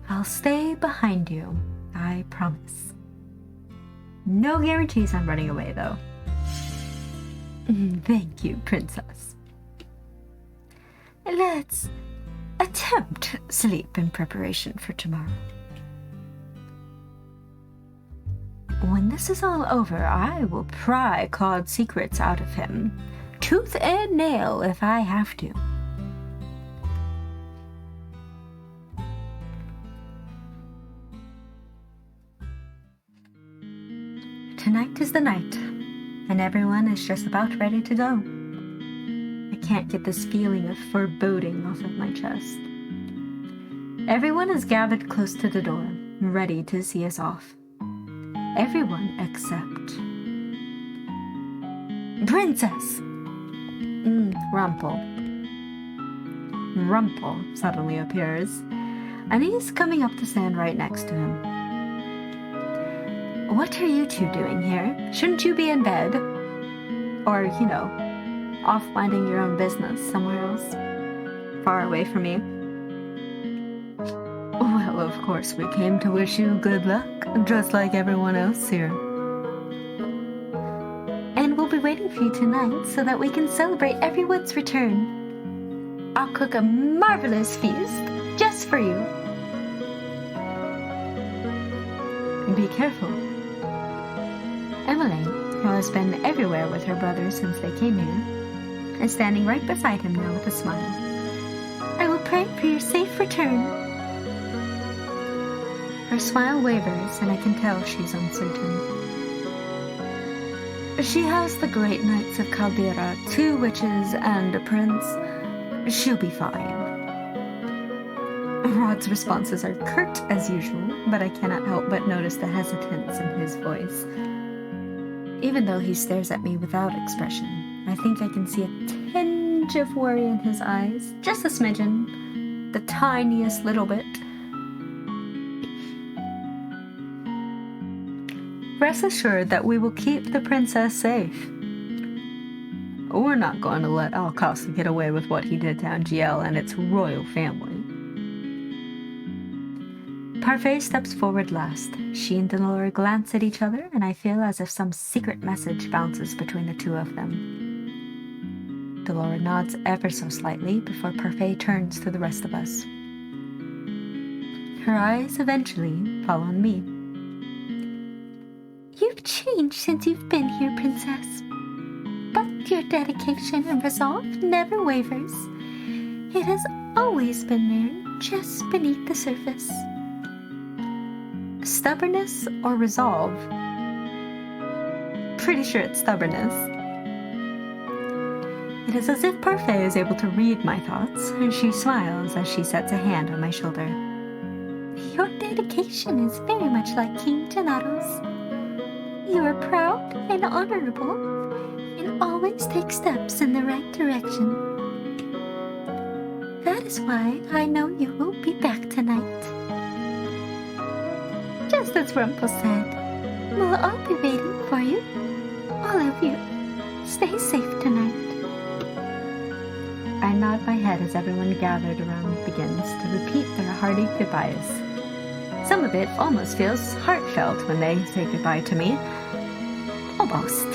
Speaker 1: I'll stay behind you, I promise. No guarantees I'm running away, though. Thank you, princess. Let's attempt sleep in preparation for tomorrow. When this is all over, I will pry Claude's secrets out of him, tooth and nail if I have to. Tonight is the night, and everyone is just about ready to go. I can't get this feeling of foreboding off of my chest. Everyone is gathered close to the door, ready to see us off. Everyone except Princess! Rumple. Rumple suddenly appears, and he's coming up to stand right next to him. What are you two doing here? Shouldn't you be in bed? Or, off minding your own business somewhere else, far away from me. Well, of course, we came to wish you good luck, just like everyone else here. And we'll be waiting for you tonight so that we can celebrate everyone's return. I'll cook a marvelous feast just for you. Be careful. Emily, who has been everywhere with her brother since they came here, is standing right beside him now with a smile. I will pray for your safe return. Her smile wavers, and I can tell she's uncertain. She has the great knights of Caldera, 2 witches, and a prince. She'll be fine. Rod's responses are curt as usual, but I cannot help but notice the hesitance in his voice. Even though he stares at me without expression, I think I can see a tinge of worry in his eyes, just a smidgen, the tiniest little bit. Rest assured that we will keep the princess safe. We're not going to let Alcasa get away with what he did to Angiel and its royal family. Parfait steps forward last. She and Delora glance at each other, and I feel as if some secret message bounces between the two of them. Delora nods ever so slightly before Parfait turns to the rest of us. Her eyes eventually fall on me.
Speaker 2: You've changed since you've been here, Princess. But your dedication and resolve never wavers. It has always been there, just beneath the surface.
Speaker 1: Stubbornness or resolve? Pretty sure it's stubbornness. It is as if Parfait is able to read my thoughts, and she smiles as she sets a hand on my shoulder.
Speaker 2: Your dedication is very much like King Gennaro's. You are proud and honorable, and always take steps in the right direction. That is why I know you will be back tonight. Just as Rumpel said, we'll all be waiting for you. All of you. Stay safe tonight.
Speaker 1: I nod my head as everyone gathered around begins to repeat their hearty goodbyes. Some of it almost feels heartfelt when they say goodbye to me. Almost.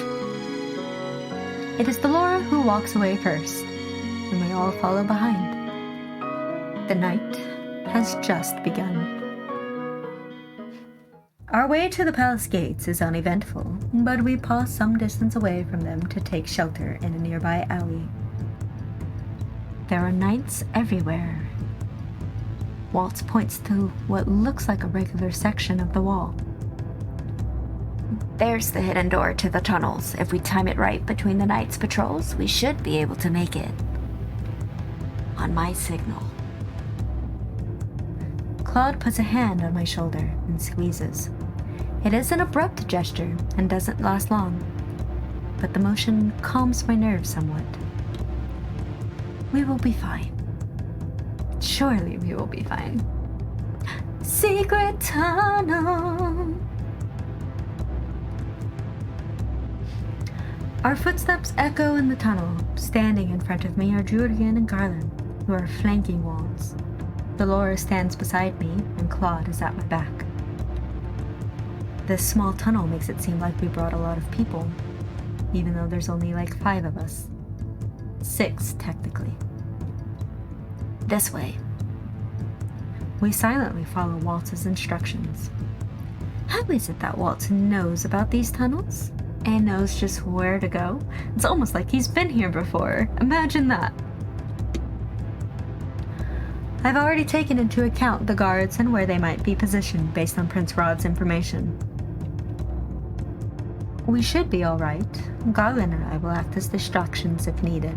Speaker 1: It is Delora who walks away first, and we all follow behind. The night has just begun. Our way to the palace gates is uneventful, but we pause some distance away from them to take shelter in a nearby alley. There are knights everywhere. Waltz points to what looks like a regular section of the wall.
Speaker 3: There's the hidden door to the tunnels. If we time it right between the knights' patrols, we should be able to make it. On my signal.
Speaker 1: Claude puts a hand on my shoulder and squeezes. It is an abrupt gesture and doesn't last long, but the motion calms my nerves somewhat. We will be fine. Surely we will be fine. Secret tunnel. Our footsteps echo in the tunnel. Standing in front of me are Julian and Garland, who are flanking Waltz. Delora stands beside me, and Claude is at my back. This small tunnel makes it seem like we brought a lot of people, even though there's only like 5 of us. 6, technically.
Speaker 3: This way.
Speaker 1: We silently follow Waltz's instructions. How is it that Waltz knows about these tunnels? And knows just where to go? It's almost like he's been here before. Imagine that. I've already taken into account the guards and where they might be positioned based on Prince Rod's information. We should be alright. Garland and I will act as distractions if needed.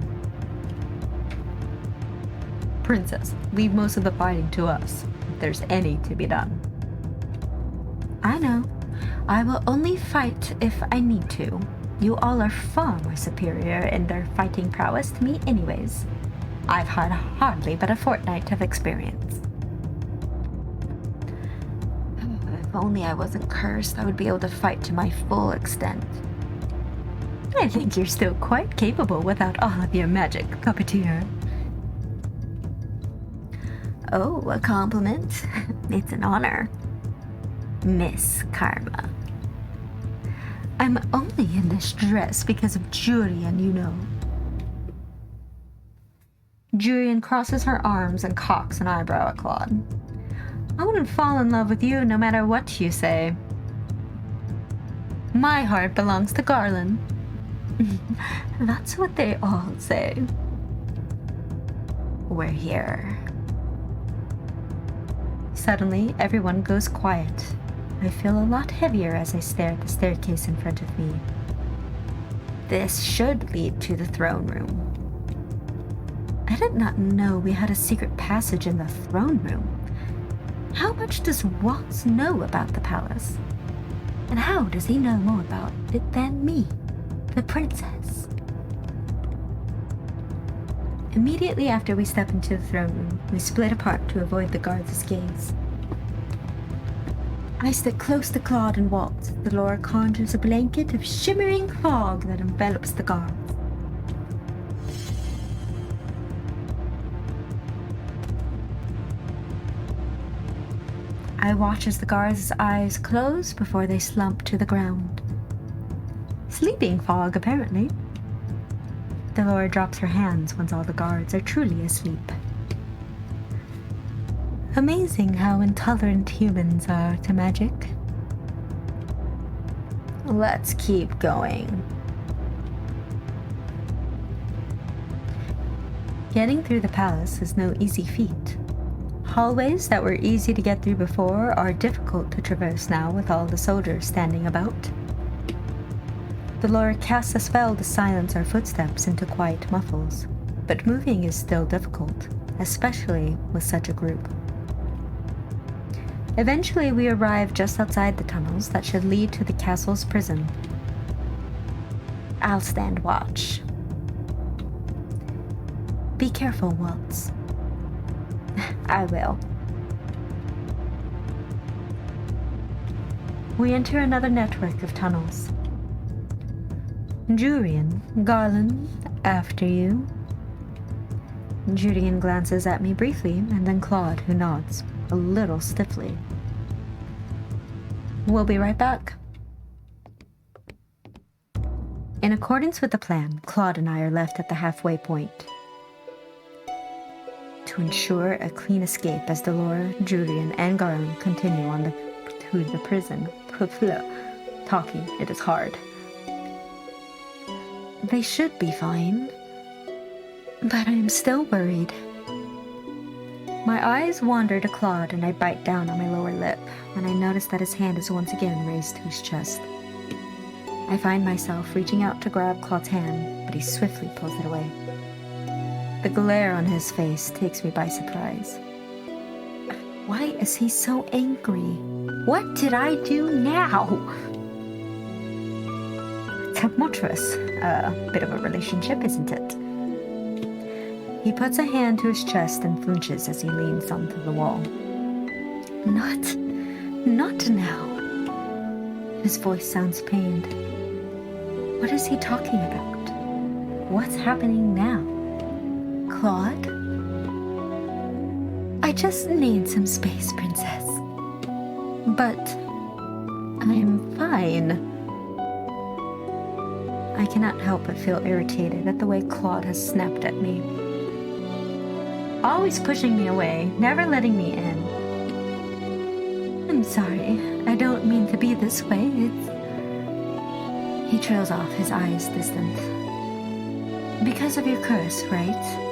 Speaker 1: Princess, leave most of the fighting to us, if there's any to be done. I know. I will only fight if I need to. You all are far more superior in their fighting prowess to me anyways. I've had hardly but a fortnight of experience.
Speaker 3: If only I wasn't cursed, I would be able to fight to my full extent.
Speaker 1: I think you're still quite capable without all of your magic, puppeteer.
Speaker 3: Oh, a compliment? It's an honor. Miss Karma.
Speaker 1: I'm only in this dress because of Julian, you know. Julian crosses her arms and cocks an eyebrow at Claude. I wouldn't fall in love with you no matter what you say. My heart belongs to Garland. That's what they all say.
Speaker 3: We're here.
Speaker 1: Suddenly, everyone goes quiet. I feel a lot heavier as I stare at the staircase in front of me.
Speaker 3: This should lead to the throne room.
Speaker 1: I did not know we had a secret passage in the throne room. How much does Waltz know about the palace? And how does he know more about it than me, the princess? Immediately after we step into the throne room, we split apart to avoid the guards' gaze. I stick close to Claude and Waltz. Delora conjures a blanket of shimmering fog that envelops the guards. I watch as the guards' eyes close before they slump to the ground. Sleeping fog, apparently. Delora drops her hands once all the guards are truly asleep. Amazing how intolerant humans are to magic. Let's keep going. Getting through the palace is no easy feat. Hallways that were easy to get through before are difficult to traverse now with all the soldiers standing about. Delora casts a spell to silence our footsteps into quiet muffles, but moving is still difficult, especially with such a group. Eventually, we arrive just outside the tunnels that should lead to the castle's prison. I'll stand watch. Be careful, Waltz. I will. We enter another network of tunnels. Julian, Garland, after you. Julian glances at me briefly, and then Claude, who nods, a little stiffly. We'll be right back. In accordance with the plan, Claude and I are left at the halfway point to ensure a clean escape as Delora, Julian, and Garland continue on to the prison. Talking, it is hard. They should be fine, but I am still worried. My eyes wander to Claude, and I bite down on my lower lip when I notice that his hand is once again raised to his chest. I find myself reaching out to grab Claude's hand, but he swiftly pulls it away. The glare on his face takes me by surprise. Why is he so angry? What did I do now? Tumultuous. A bit of a relationship, isn't it? He puts a hand to his chest and flinches as he leans onto the wall. Not now. His voice sounds pained. What is he talking about? What's happening now? Claude? I just need some space, Princess. But I'm fine. I cannot help but feel irritated at the way Claude has snapped at me. Always pushing me away, never letting me in. I'm sorry, I don't mean to be this way. He trails off, his eyes distant. Because of your curse, right?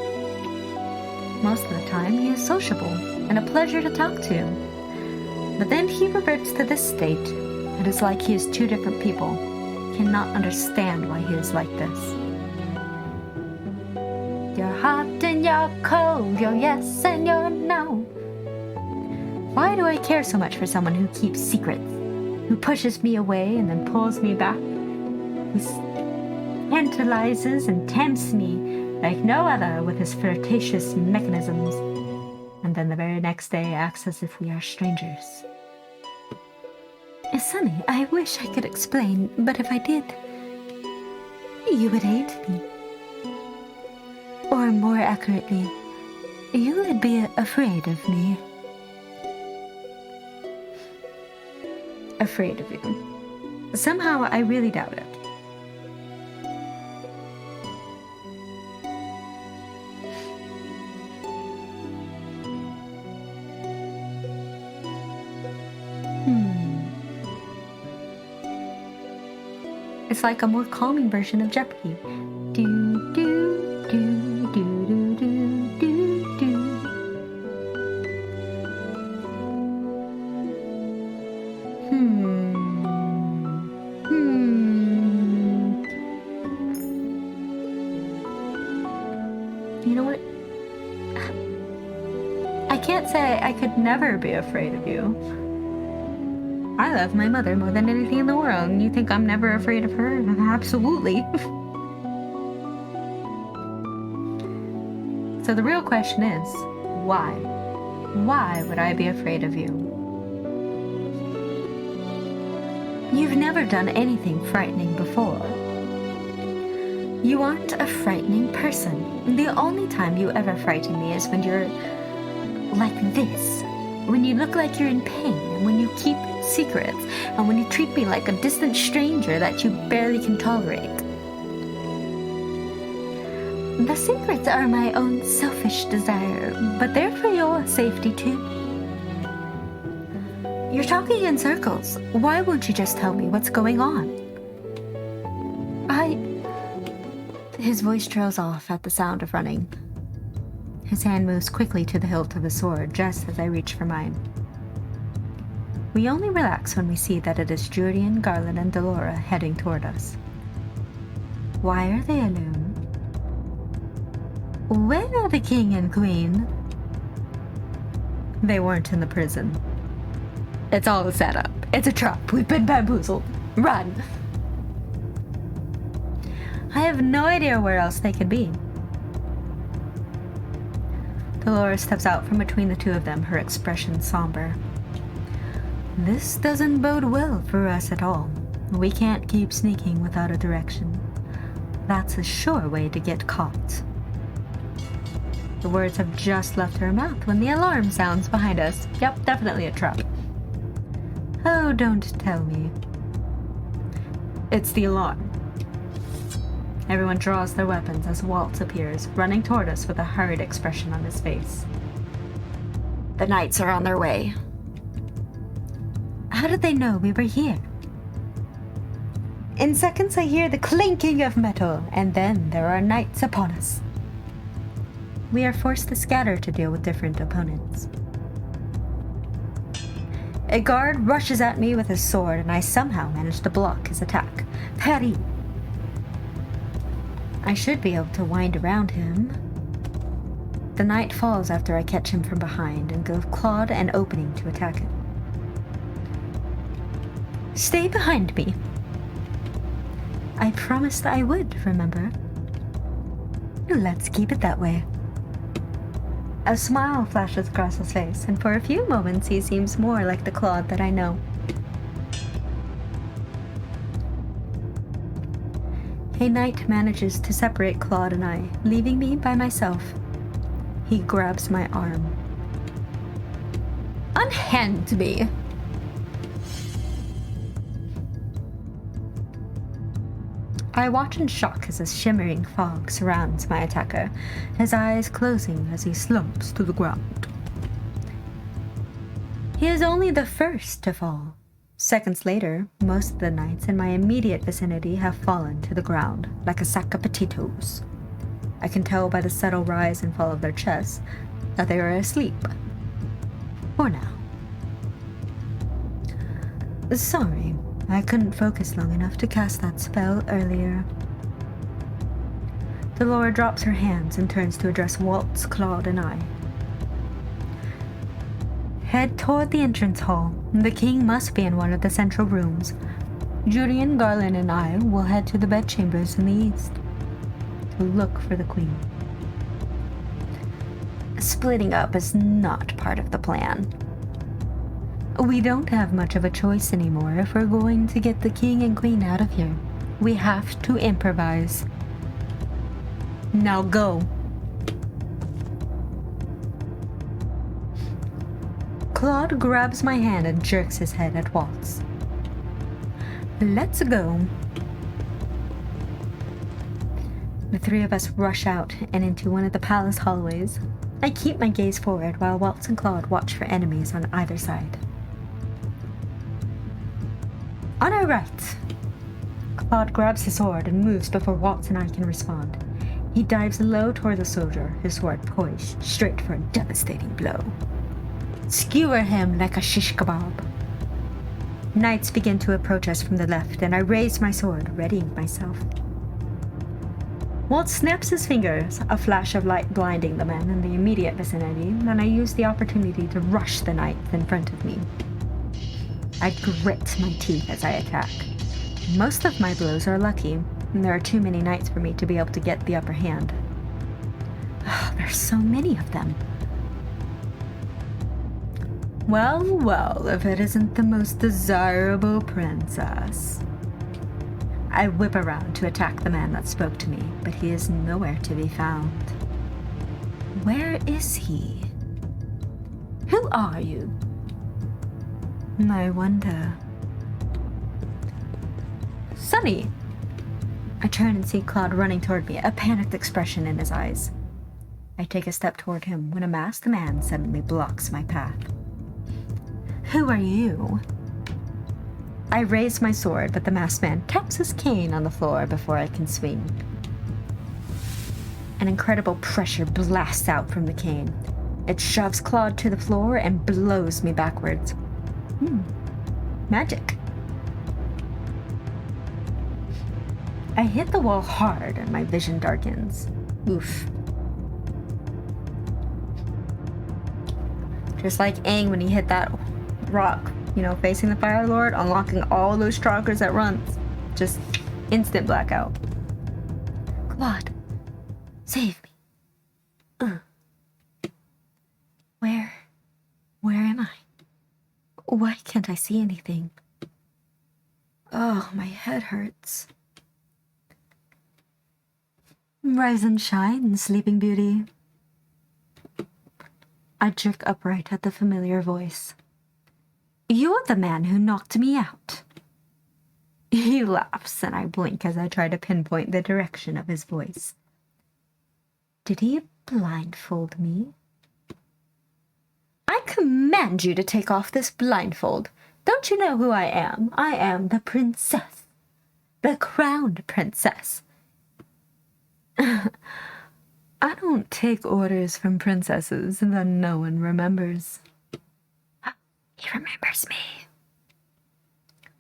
Speaker 1: Most of the time, he is sociable and a pleasure to talk to. But then he reverts to this state. It is like he is two different people. Cannot understand why he is like this. You're hot and you're cold, you're yes and you're no. Why do I care so much for someone who keeps secrets, who pushes me away and then pulls me back, who tantalizes and tempts me like no other with his flirtatious mechanisms, and then the very next day acts as if we are strangers? Sonny, I wish I could explain, but if I did, you would hate me. Or more accurately, you would be afraid of me. Afraid of you. Somehow I really doubt it. It's like a more calming version of Jeopardy. Do, do, do, do, do, do, do, do. You know what? I can't say I could never be afraid of you. I love my mother more than anything in the world, and you think I'm never afraid of her? Absolutely. So the real question is, why? Why would I be afraid of you? You've never done anything frightening before. You aren't a frightening person. The only time you ever frighten me is when you're like this, When you look like you're in pain, and when you keep secrets, and when you treat me like a distant stranger that you barely can tolerate. The secrets are my own selfish desire, but they're for your safety too. You're talking in circles. Why won't you just tell me what's going on? His voice trails off at the sound of running. His hand moves quickly to the hilt of his sword just as I reach for mine. We only relax when we see that it is Julian, Garland, and Delora heading toward us. Why are they alone? Where are the king and queen? They weren't in the prison. It's all a setup. It's a trap. We've been bamboozled. Run! I have no idea where else they could be. Delora steps out from between the two of them, her expression somber. This doesn't bode well for us at all. We can't keep sneaking without a direction. That's a sure way to get caught. The words have just left her mouth when the alarm sounds behind us. Yep, definitely a trap. Oh, don't tell me. It's the alarm. Everyone draws their weapons as Waltz appears, running toward us with a hurried expression on his face.
Speaker 3: The knights are on their way.
Speaker 1: How did they know we were here? In seconds I hear the clinking of metal, and then there are knights upon us. We are forced to scatter to deal with different opponents. A guard rushes at me with his sword, and I somehow manage to block his attack. Parry! I should be able to wind around him. The knight falls after I catch him from behind and give Claude an opening to attack him. Stay behind me. I promised I would, remember? Let's keep it that way. A smile flashes across his face, and for a few moments he seems more like the Claude that I know. A knight manages to separate Claude and I, leaving me by myself. He grabs my arm. Unhand me! I watch in shock as a shimmering fog surrounds my attacker, his eyes closing as he slumps to the ground. He is only the first to fall. Seconds later, most of the knights in my immediate vicinity have fallen to the ground like a sack of potatoes. I can tell by the subtle rise and fall of their chests that they are asleep. For now. Sorry, I couldn't focus long enough to cast that spell earlier. Delora drops her hands and turns to address Waltz, Claude, and I. Head toward the entrance hall. The king must be in one of the central rooms. Julian, Garland, and I will head to the bedchambers in the east to look for the queen. Splitting up is not part of the plan. We don't have much of a choice anymore if we're going to get the king and queen out of here. We have to improvise. Now go. Claude grabs my hand and jerks his head at Waltz. Let's go. The three of us rush out and into one of the palace hallways. I keep my gaze forward while Waltz and Claude watch for enemies on either side. On our right. Claude grabs his sword and moves before Waltz and I can respond. He dives low toward the soldier, his sword poised straight for a devastating blow. Skewer him like a shish kebab. Knights begin to approach us from the left, and I raise my sword, readying myself. Walt snaps his fingers, a flash of light blinding the men in the immediate vicinity, and I use the opportunity to rush the knight in front of me. I grit my teeth as I attack. Most of my blows are lucky, and there are too many knights for me to be able to get the upper hand. There's so many of them. Well, well, if it isn't the most desirable princess. I whip around to attack the man that spoke to me, but he is nowhere to be found. Where is he? Who are you? I wonder. Sonny! I turn and see Claude running toward me, a panicked expression in his eyes. I take a step toward him when a masked man suddenly blocks my path. Who are you? I raise my sword, but the masked man taps his cane on the floor before I can swing. An incredible pressure blasts out from the cane. It shoves Claude to the floor and blows me backwards. Magic. I hit the wall hard and my vision darkens. Oof. Just like Aang when he hit that rock, facing the Fire Lord, unlocking all those chakras at once. Just instant blackout. Claude, save me. Where am I? Why can't I see anything? Oh, my head hurts. Rise and shine, Sleeping Beauty. I jerk upright at the familiar voice. You're the man who knocked me out. He laughs and I blink as I try to pinpoint the direction of his voice. Did he blindfold me? I command you to take off this blindfold. Don't you know who I am? I am the princess. The crowned princess. I don't take orders from princesses that no one remembers. He remembers me.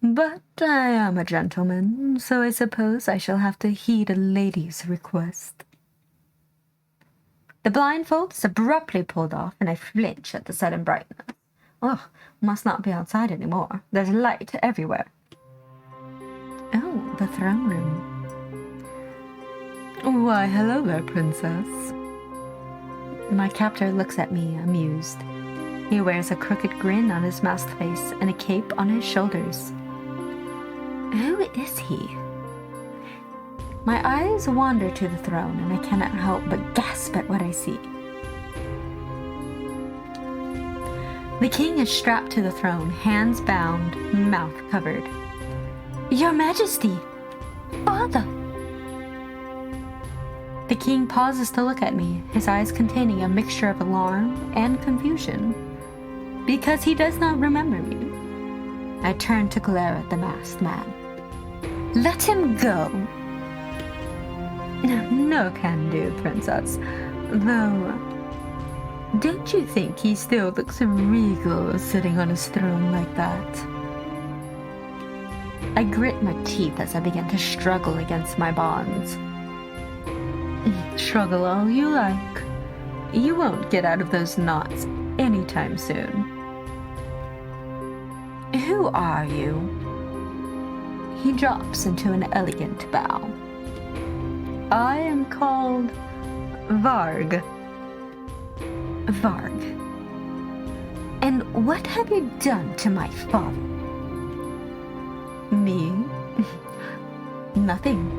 Speaker 1: But I am a gentleman, so I suppose I shall have to heed a lady's request. The blindfold is abruptly pulled off, and I flinch at the sudden brightness. Oh, must not be outside anymore. There's light everywhere. Oh, the throne room. Why, hello there, princess. My captor looks at me, amused. He wears a crooked grin on his masked face and a cape on his shoulders. Who is he? My eyes wander to the throne, and I cannot help but gasp at what I see. The king is strapped to the throne, hands bound, mouth covered. Your Majesty! Father! The king pauses to look at me, his eyes containing a mixture of alarm and confusion, because he does not remember me. I turn to glare at the masked man. Let him go! No can do, princess. Though, don't you think he still looks regal sitting on his throne like that? I grit my teeth as I begin to struggle against my bonds. Struggle all you like. You won't get out of those knots anytime soon. Who are you? He drops into an elegant bow. I am called Varg. Varg. And what have you done to my father? Me? Nothing.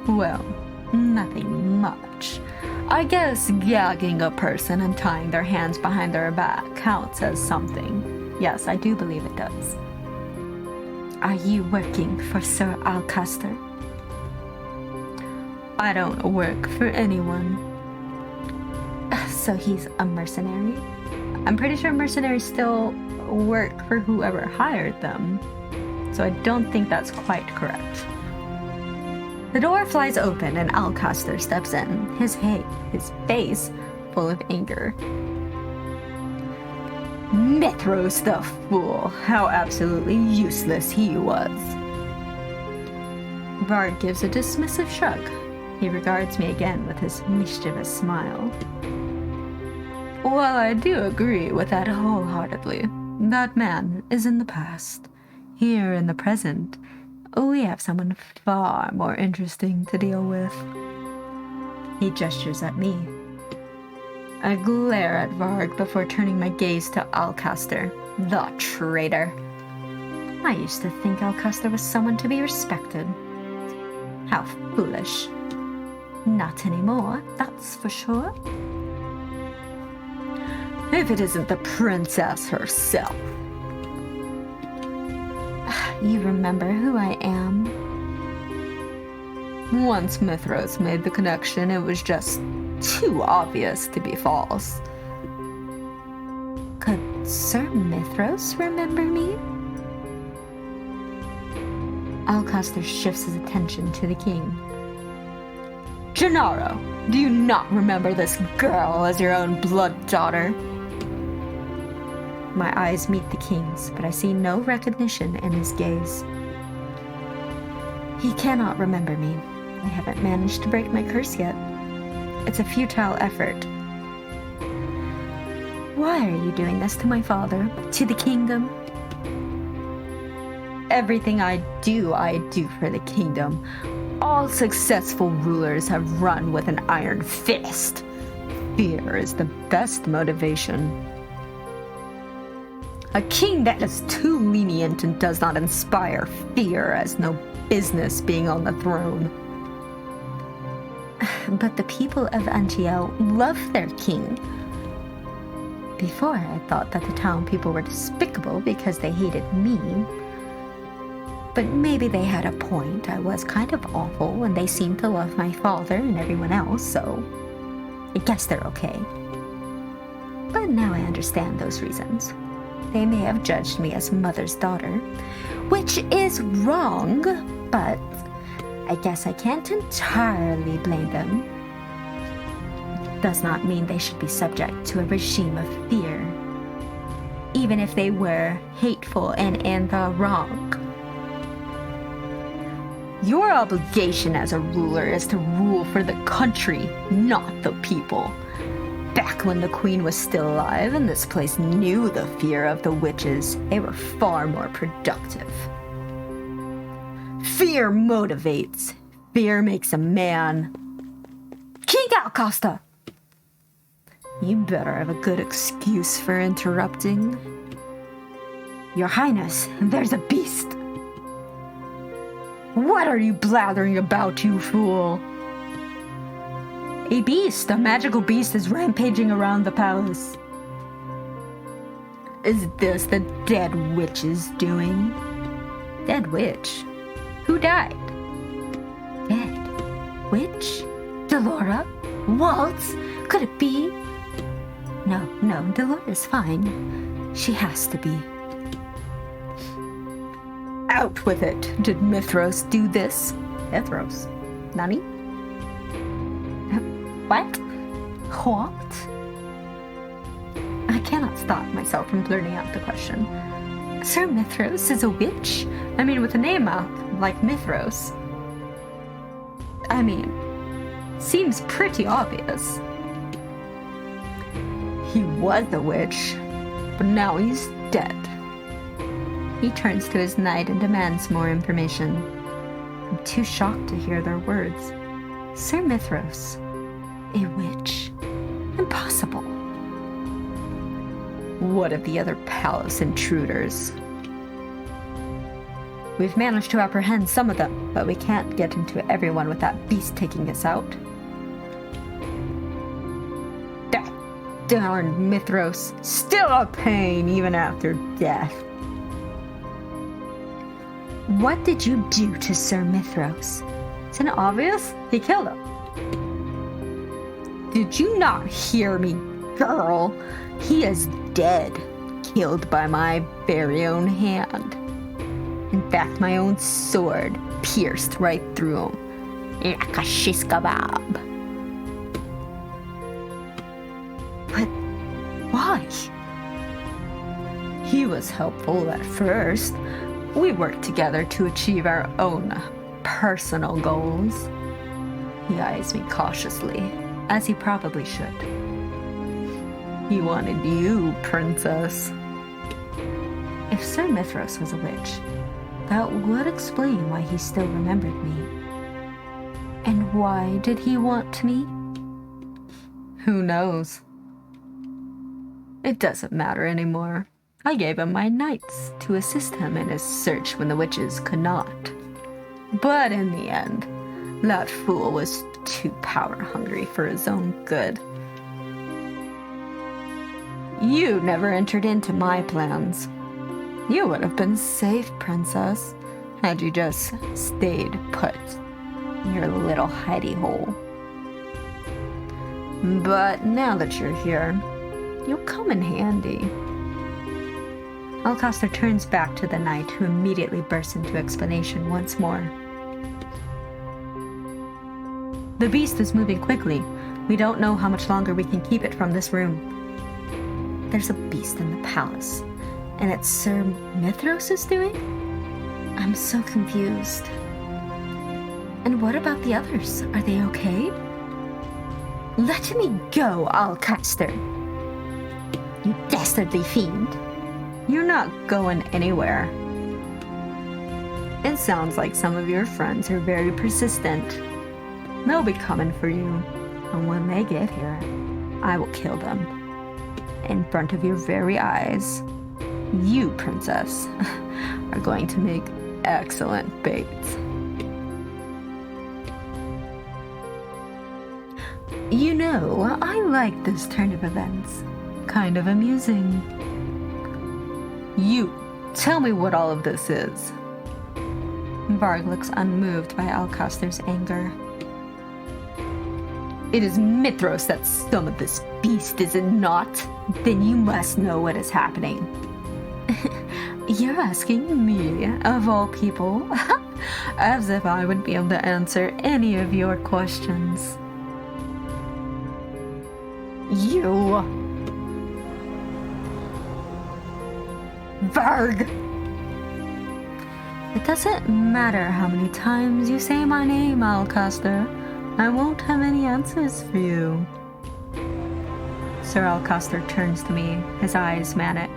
Speaker 1: Well, nothing much. I guess gagging a person and tying their hands behind their back counts as something. Yes, I do believe it does. Are you working for Sir Alcaster? I don't work for anyone. So he's a mercenary? I'm pretty sure mercenaries still work for whoever hired them. So I don't think that's quite correct. The door flies open and Alcaster steps in, his face full of anger. Metros the fool! How absolutely useless he was! Varg gives a dismissive shrug. He regards me again with his mischievous smile. Well, I do agree with that wholeheartedly. That man is in the past. Here in the present, we have someone far more interesting to deal with. He gestures at me. I glare at Varg before turning my gaze to Alcaster, the traitor. I used to think Alcaster was someone to be respected. How foolish. Not anymore, that's for sure. if it isn't the princess herself.
Speaker 2: You remember who I am?
Speaker 1: Once Mithros made the connection, it was just too obvious to be false.
Speaker 2: Could Sir Mithros remember me? Alcaster shifts his attention to the king.
Speaker 1: Gennaro, do you not remember this girl as your own blood daughter?
Speaker 2: My eyes meet the king's, but I see no recognition in his gaze. He cannot remember me. I haven't managed to break my curse yet. It's a futile effort. Why are you doing this to my father, to the kingdom?
Speaker 1: Everything I do for the kingdom. All successful rulers have run with an iron fist. Fear is the best motivation. A king that is too lenient and does not inspire fear has no business being on the throne.
Speaker 2: But the people of Antiel love their king. Before, I thought that the town people were despicable because they hated me. But maybe they had a point. I was kind of awful, and they seemed to love my father and everyone else, so I guess they're okay. But now I understand those reasons. They may have judged me as mother's daughter, which is wrong, but I guess I can't entirely blame them. It does not mean they should be subject to a regime of fear, even if they were hateful and in the wrong.
Speaker 1: Your obligation as a ruler is to rule for the country, not the people. Back when the queen was still alive and this place knew the fear of the witches, they were far more productive. Fear motivates. Fear makes a man. King Alcosta! You better have a good excuse for interrupting. Your Highness, there's a beast. What are you blathering about, you fool? A beast, a magical beast is rampaging around the palace. Is this the dead witch's doing?
Speaker 2: Dead witch? Who died? Dead witch? Delora? Waltz? Could it be? No, Delora's fine. She has to be.
Speaker 1: Out with it. Did Mithros do this?
Speaker 2: Mithros? Nani? What? I cannot stop myself from blurting out the question. Sir Mithros is a witch?
Speaker 1: I mean, with a name out like Mithros. I mean, seems pretty obvious. He was a witch, but now he's dead.
Speaker 2: He turns to his knight and demands more information. I'm too shocked to hear their words. Sir Mithros, a witch? Impossible.
Speaker 1: What of the other palace intruders?
Speaker 2: We've managed to apprehend some of them, but we can't get into everyone with that beast taking us out.
Speaker 1: That darn Mithros, still a pain even after death.
Speaker 2: What did you do to Sir Mithros?
Speaker 1: Isn't it obvious? He killed him. Did you not hear me, girl? He is dead, killed by my very own hand. In fact, my own sword pierced right through him, like a shish kebab.
Speaker 2: But why?
Speaker 1: He was helpful at first. We worked together to achieve our own personal goals. He eyes me cautiously, as he probably should. He wanted you, princess.
Speaker 2: If Sir Mithros was a witch, that would explain why he still remembered me. And why did he want me?
Speaker 1: Who knows? It doesn't matter anymore. I gave him my knights to assist him in his search when the witches could not. But in the end, that fool was too power hungry for his own good. You never entered into my plans. You would have been safe, princess, had you just stayed put in your little hidey hole. But now that you're here, you'll come in handy. Alcaster turns back to the knight, who immediately bursts into explanation once more. The beast is moving quickly. We don't know how much longer we can keep it from this room. There's a beast in the palace, and it's Sir Mithros' doing? I'm so confused. And what about the others? Are they okay? Let me go, Alcaster! You dastardly fiend! You're not going anywhere. It sounds like some of your friends are very persistent. They'll be coming for you, and when they get here, I will kill them. In front of your very eyes. You, princess, are going to make excellent bait. You know, I like this turn of events. Kind of amusing. You, tell me what all of this is. Varg looks unmoved by Alcaster's anger. It is Mithros that summoned this beast, is it not? Then you must know what is happening. You're asking me, of all people? As if I would be able to answer any of your questions. You... Varg! It doesn't matter how many times you say my name, Alcaster. I won't have any answers for you. Sir Alcaster turns to me, his eyes manic.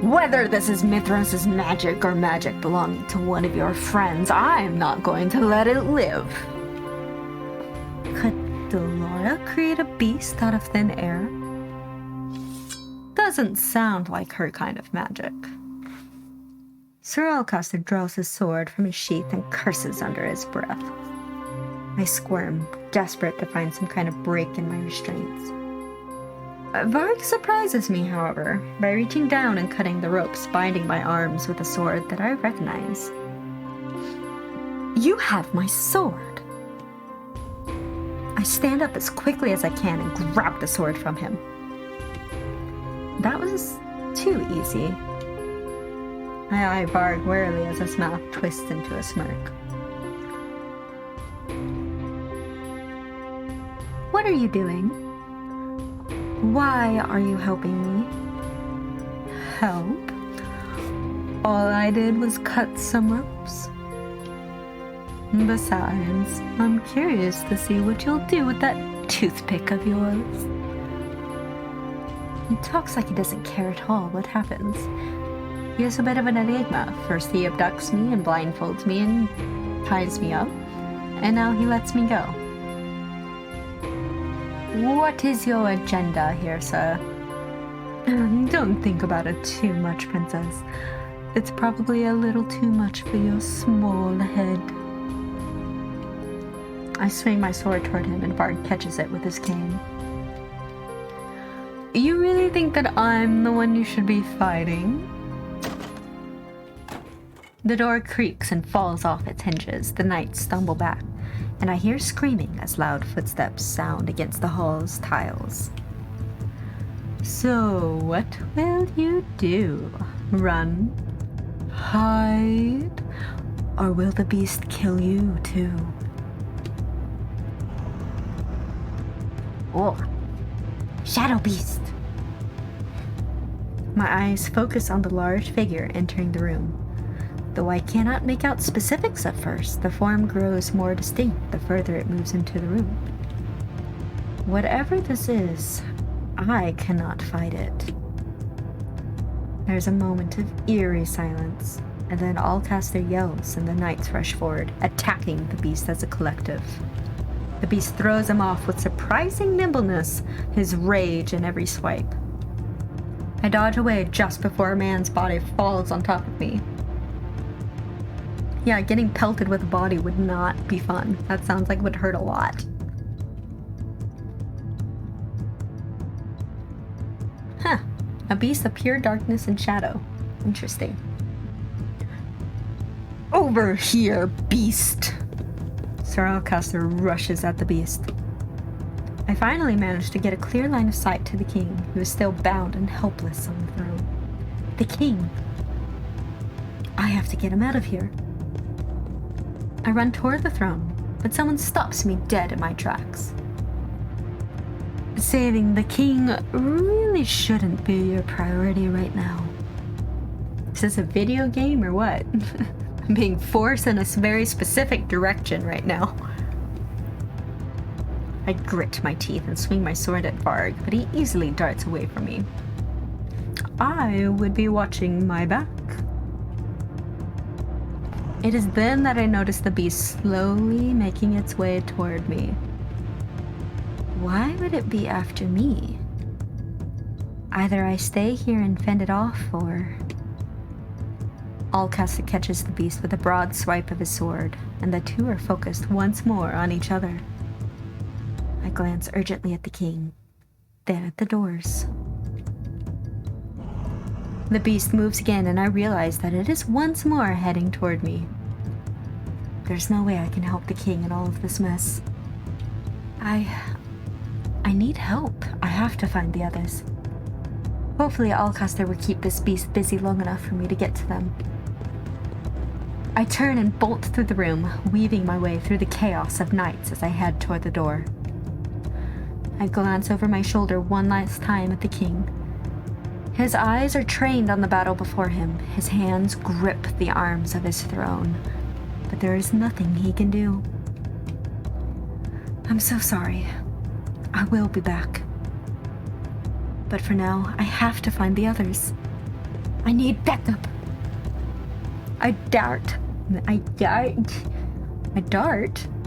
Speaker 1: Whether this is Mithros' magic or magic belonging to one of your friends, I'm not going to let it live. Could Delora create a beast out of thin air? Doesn't sound like her kind of magic. Sir Alcaster draws his sword from his sheath and curses under his breath. I squirm, desperate to find some kind of break in my restraints. Varg surprises me, however, by reaching down and cutting the ropes binding my arms with a sword that I recognize. You have my sword! I stand up as quickly as I can and grab the sword from him. That was too easy. I eye Varg warily as his mouth twists into a smirk. What are you doing? Why are you helping me? Help? All I did was cut some ropes. Besides, I'm curious to see what you'll do with that toothpick of yours. He talks like he doesn't care at all what happens. He is a bit of an enigma. First he abducts me and blindfolds me and ties me up, and now he lets me go. What is your agenda here, sir? Don't think about it too much, princess. It's probably a little too much for your small head. I swing my sword toward him and Varg catches it with his cane. You really think that I'm the one you should be fighting? The door creaks and falls off its hinges. The knights stumble back, and I hear screaming as loud footsteps sound against the hall's tiles. So, what will you do? Run? Hide? Or will the beast kill you too?
Speaker 3: Oh, Shadow Beast!
Speaker 1: My eyes focus on the large figure entering the room. Though I cannot make out specifics at first, the form grows more distinct the further it moves into the room. Whatever this is, I cannot fight it. There's a moment of eerie silence, and then Alcaster yells and the knights rush forward, attacking the beast as a collective. The beast throws him off with surprising nimbleness, his rage in every swipe. I dodge away just before a man's body falls on top of me. Yeah, getting pelted with a body would not be fun. That sounds like it would hurt a lot. Huh. A beast of pure darkness and shadow. Interesting. Over here, beast! Sir Alcaster rushes at the beast. I finally managed to get a clear line of sight to the king, who is still bound and helpless on the throne. The king! I have to get him out of here. I run toward the throne, but someone stops me dead in my tracks. Saving the king really shouldn't be your priority right now. Is this a video game or what? I'm being forced in a very specific direction right now. I grit my teeth and swing my sword at Varg, but he easily darts away from me. I would be watching my back. It is then that I notice the beast slowly making its way toward me. Why would it be after me? Either I stay here and fend it off, or... Alcaster catches the beast with a broad swipe of his sword, and the two are focused once more on each other. I glance urgently at the king, then at the doors. The beast moves again, and I realize that it is once more heading toward me. There's no way I can help the king in all of this mess. I need help. I have to find the others. Hopefully Alcaster will keep this beast busy long enough for me to get to them. I turn and bolt through the room, weaving my way through the chaos of knights as I head toward the door. I glance over my shoulder one last time at the king. His eyes are trained on the battle before him. His hands grip the arms of his throne, but there is nothing he can do. I'm so sorry. I will be back. But for now, I have to find the others. I need backup. I dart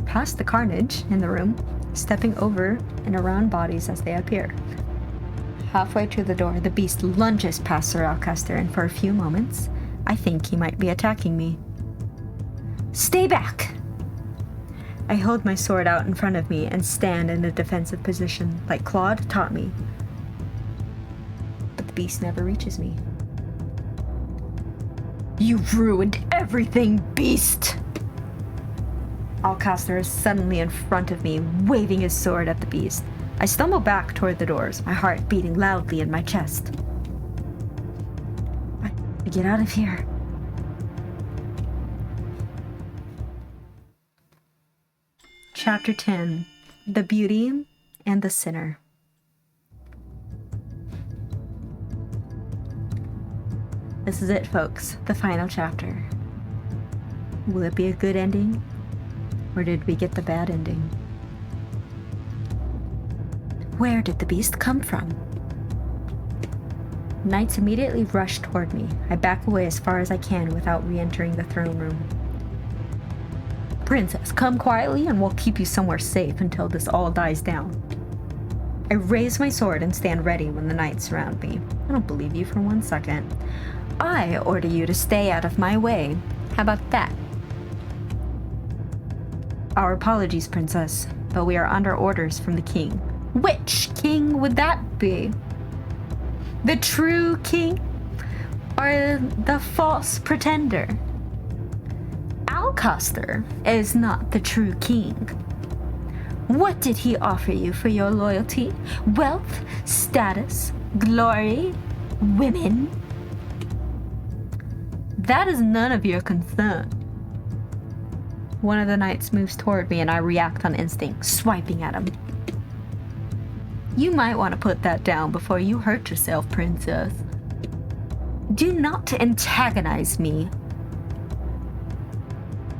Speaker 1: past the carnage in the room, stepping over and around bodies as they appear. Halfway to the door, the beast lunges past Sir Alcaster, and for a few moments, I think he might be attacking me. Stay back! I hold my sword out in front of me and stand in a defensive position, like Claude taught me. But the beast never reaches me. You've ruined everything, beast! Alcaster is suddenly in front of me, waving his sword at the beast. I stumble back toward the doors, my heart beating loudly in my chest. I get out of here. Chapter 10. The Beauty and the Sinner. This is it, folks. The final chapter. Will it be a good ending? Or did we get the bad ending? Where did the beast come from? Knights immediately rush toward me. I back away as far as I can without re-entering the throne room. Princess, come quietly and we'll keep you somewhere safe until this all dies down. I raise my sword and stand ready when the knights surround me. I don't believe you for 1 second. I order you to stay out of my way. How about that? Our apologies, Princess, but we are under orders from the king. Which king would that be? The true king? Or the false pretender? Alcaster is not the true king. What did he offer you for your loyalty? Wealth, status, glory, women? That is none of your concern. One of the knights moves toward me and I react on instinct, swiping at him. You might want to put that down before you hurt yourself, Princess. Do not antagonize me.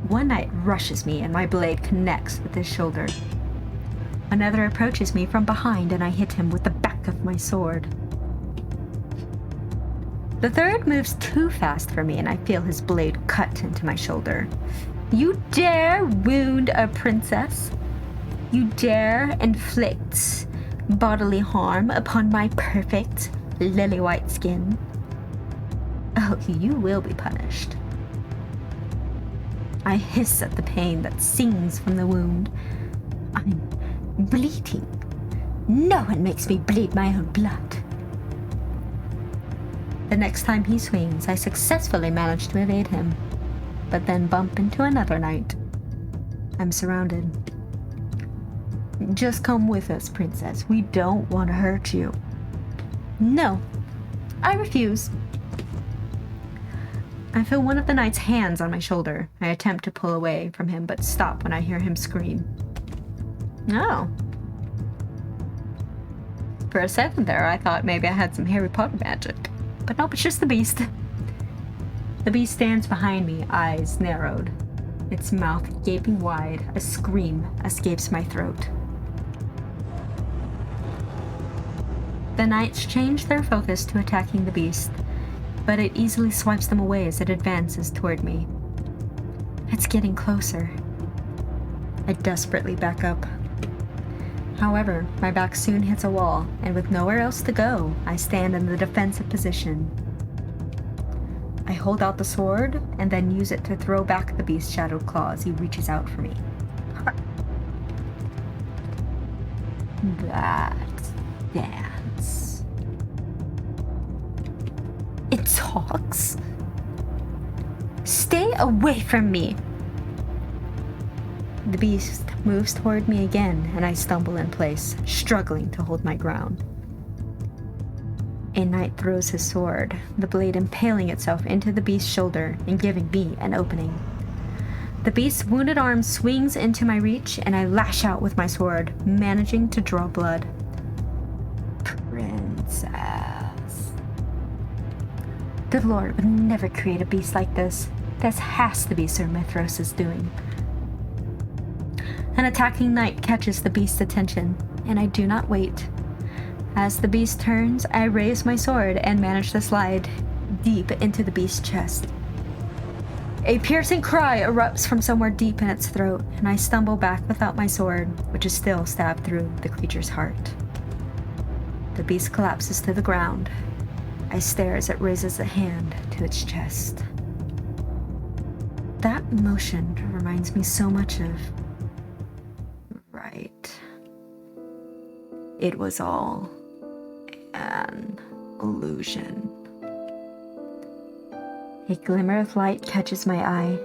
Speaker 1: One knight rushes me and my blade connects with his shoulder. Another approaches me from behind and I hit him with the back of my sword. The third moves too fast for me and I feel his blade cut into my shoulder. You dare wound a princess? You dare inflict bodily harm upon my perfect lily-white skin? Oh, you will be punished. I hiss at the pain that sings from the wound. I'm bleeding. No one makes me bleed my own blood. The next time he swings, I successfully manage to evade him, but then bump into another knight. I'm surrounded. Just come with us, princess. We don't want to hurt you. No, I refuse. I feel one of the knight's hands on my shoulder. I attempt to pull away from him, but stop when I hear him scream. Oh. For a second there, I thought maybe I had some Harry Potter magic. But nope, it's just the beast. The beast stands behind me, eyes narrowed. Its mouth gaping wide, a scream escapes my throat. The knights change their focus to attacking the beast, but it easily swipes them away as it advances toward me. It's getting closer. I desperately back up. However, my back soon hits a wall, and with nowhere else to go, I stand in the defensive position. I hold out the sword, and then use it to throw back the beast's shadowed claw as he reaches out for me. That dance. It talks? Stay away from me! The beast moves toward me again, and I stumble in place, struggling to hold my ground. A knight throws his sword, the blade impaling itself into the beast's shoulder and giving me an opening. The beast's wounded arm swings into my reach, and I lash out with my sword, managing to draw blood. Princess. The Lord would never create a beast like this. This has to be Sir Mithros' doing. An attacking knight catches the beast's attention, and I do not wait. As the beast turns, I raise my sword and manage to slide deep into the beast's chest. A piercing cry erupts from somewhere deep in its throat, and I stumble back without my sword, which is still stabbed through the creature's heart. The beast collapses to the ground. I stare as it raises a hand to its chest. That motion reminds me so much of... Right. It was all an illusion. A glimmer of light catches my eye.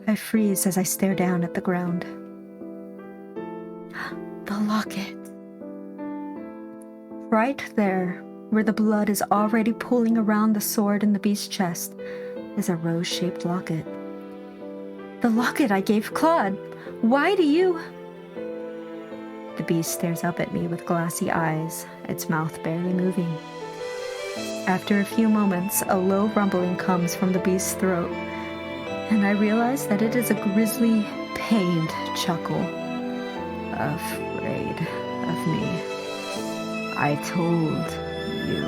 Speaker 1: I freeze as I stare down at the ground. The locket. Right there, where the blood is already pooling around the sword in the beast's chest, is a rose-shaped locket. The locket I gave Claude. Why do you... The beast stares up at me with glassy eyes, its mouth barely moving. After a few moments, a low rumbling comes from the beast's throat, and I realize that it is a grisly, pained chuckle. Afraid of me. I told you.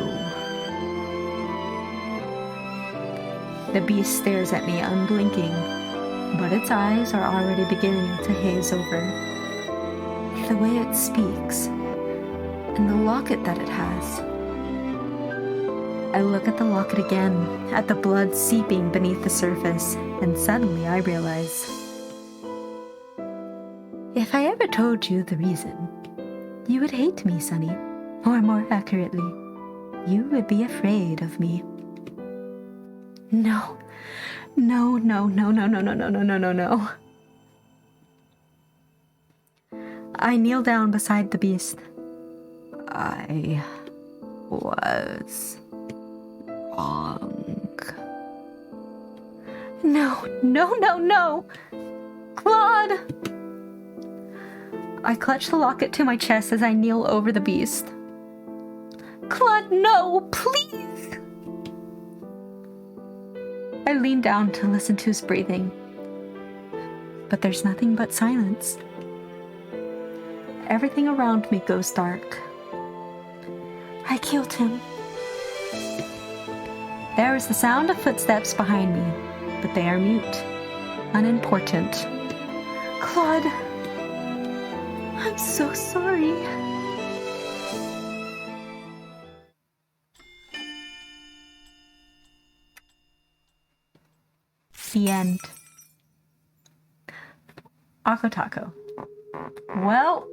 Speaker 1: The beast stares at me unblinking, but its eyes are already beginning to haze over. The way it speaks, and the locket that it has. I look at the locket again, at the blood seeping beneath the surface, and suddenly I realize... If I ever told you the reason, you would hate me, Sonny. Or more accurately, you would be afraid of me. No. No, no, no, no, no, no, no, no, no, no, no. I kneel down beside the beast. I was wrong. No, no, no, no! Claude! I clutch the locket to my chest as I kneel over the beast. Claude, no! Please! I lean down to listen to his breathing. But there's nothing but silence. Everything around me goes dark. I killed him. There is the sound of footsteps behind me, but they are mute, unimportant. Claude, I'm so sorry. The end. Tako. Well,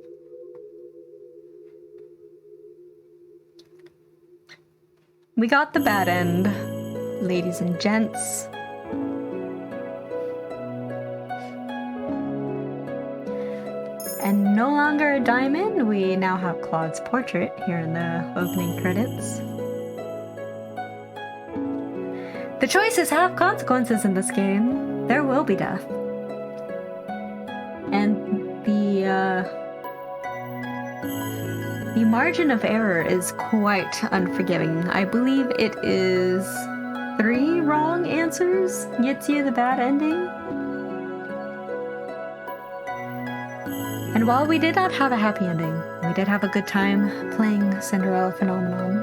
Speaker 1: We got the bad end, ladies and gents. And no longer a diamond, we now have Claude's portrait here in the opening credits. The choices have consequences in this game. There will be death. And the margin of error is quite unforgiving. I believe it is 3 wrong answers gets you the bad ending. And while we did not have a happy ending, we did have a good time playing Cinderella Phenomenon.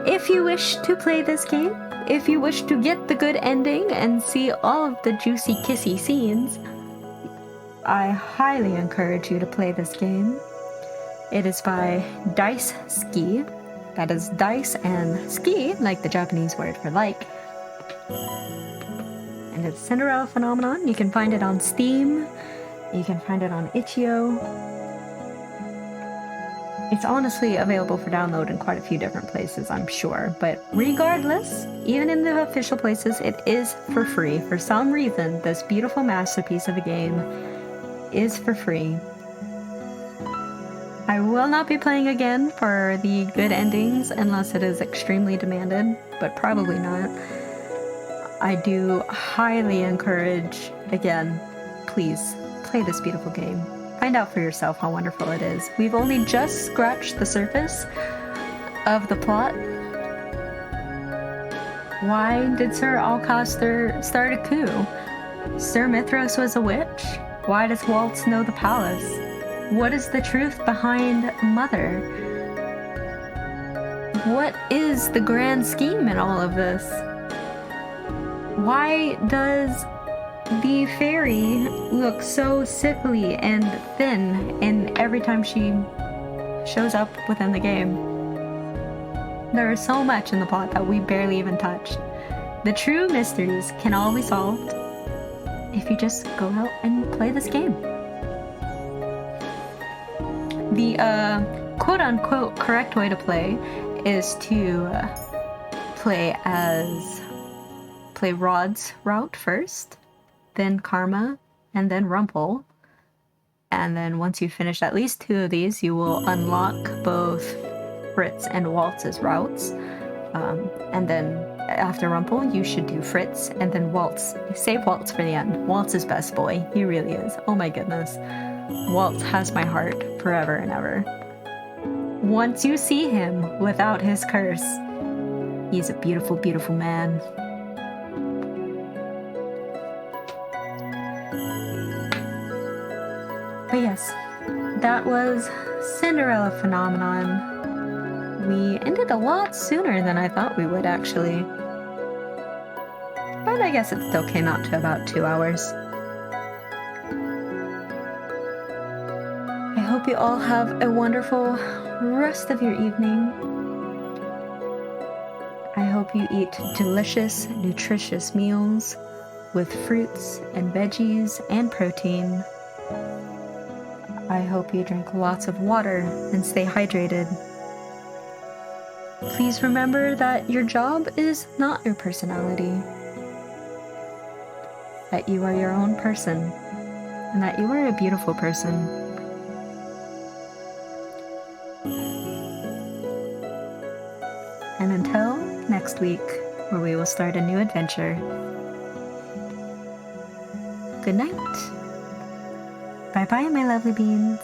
Speaker 1: If you wish to play this game, if you wish to get the good ending and see all of the juicy kissy scenes, I highly encourage you to play this game. It is by Dicesuki. That is dice and ski, like the Japanese word for like. And it's Cinderella Phenomenon. You can find it on Steam. You can find it on itch.io. It's honestly available for download in quite a few different places, I'm sure. But regardless, even in the official places, it is for free. For some reason, this beautiful masterpiece of a game is for free. I will not be playing again for the good endings unless it is extremely demanded, but probably not. I do highly encourage, again, please play this beautiful game. Find out for yourself how wonderful it is. We've only just scratched the surface of the plot. Why did Sir Alcaster start a coup? Sir Mithras was a witch. Why does Waltz know the palace? What is the truth behind Mother? What is the grand scheme in all of this? Why does the fairy look so sickly and thin in every time she shows up within the game? There is so much in the plot that we barely even touched. The true mysteries can all be solved if you just go out and play this game. The quote-unquote correct way to play is to play Rod's route first, then Karma, and then Rumple. And then once you finish at least 2 of these, you will unlock both Fritz and Waltz's routes. And then after Rumple, you should do Fritz and then Waltz. Save Waltz for the end. Waltz is best boy. He really is. Oh my goodness. Waltz has my heart forever and ever. Once you see him without his curse, he's a beautiful, beautiful man. But yes, that was Cinderella Phenomenon. We ended a lot sooner than I thought we would, actually. But I guess it still came out to about 2 hours. I hope you all have a wonderful rest of your evening. I hope you eat delicious, nutritious meals with fruits and veggies and protein. I hope you drink lots of water and stay hydrated. Please remember that your job is not your personality. That you are your own person. And that you are a beautiful person. And until next week, where we will start a new adventure. Good night. Bye-bye, my lovely beans.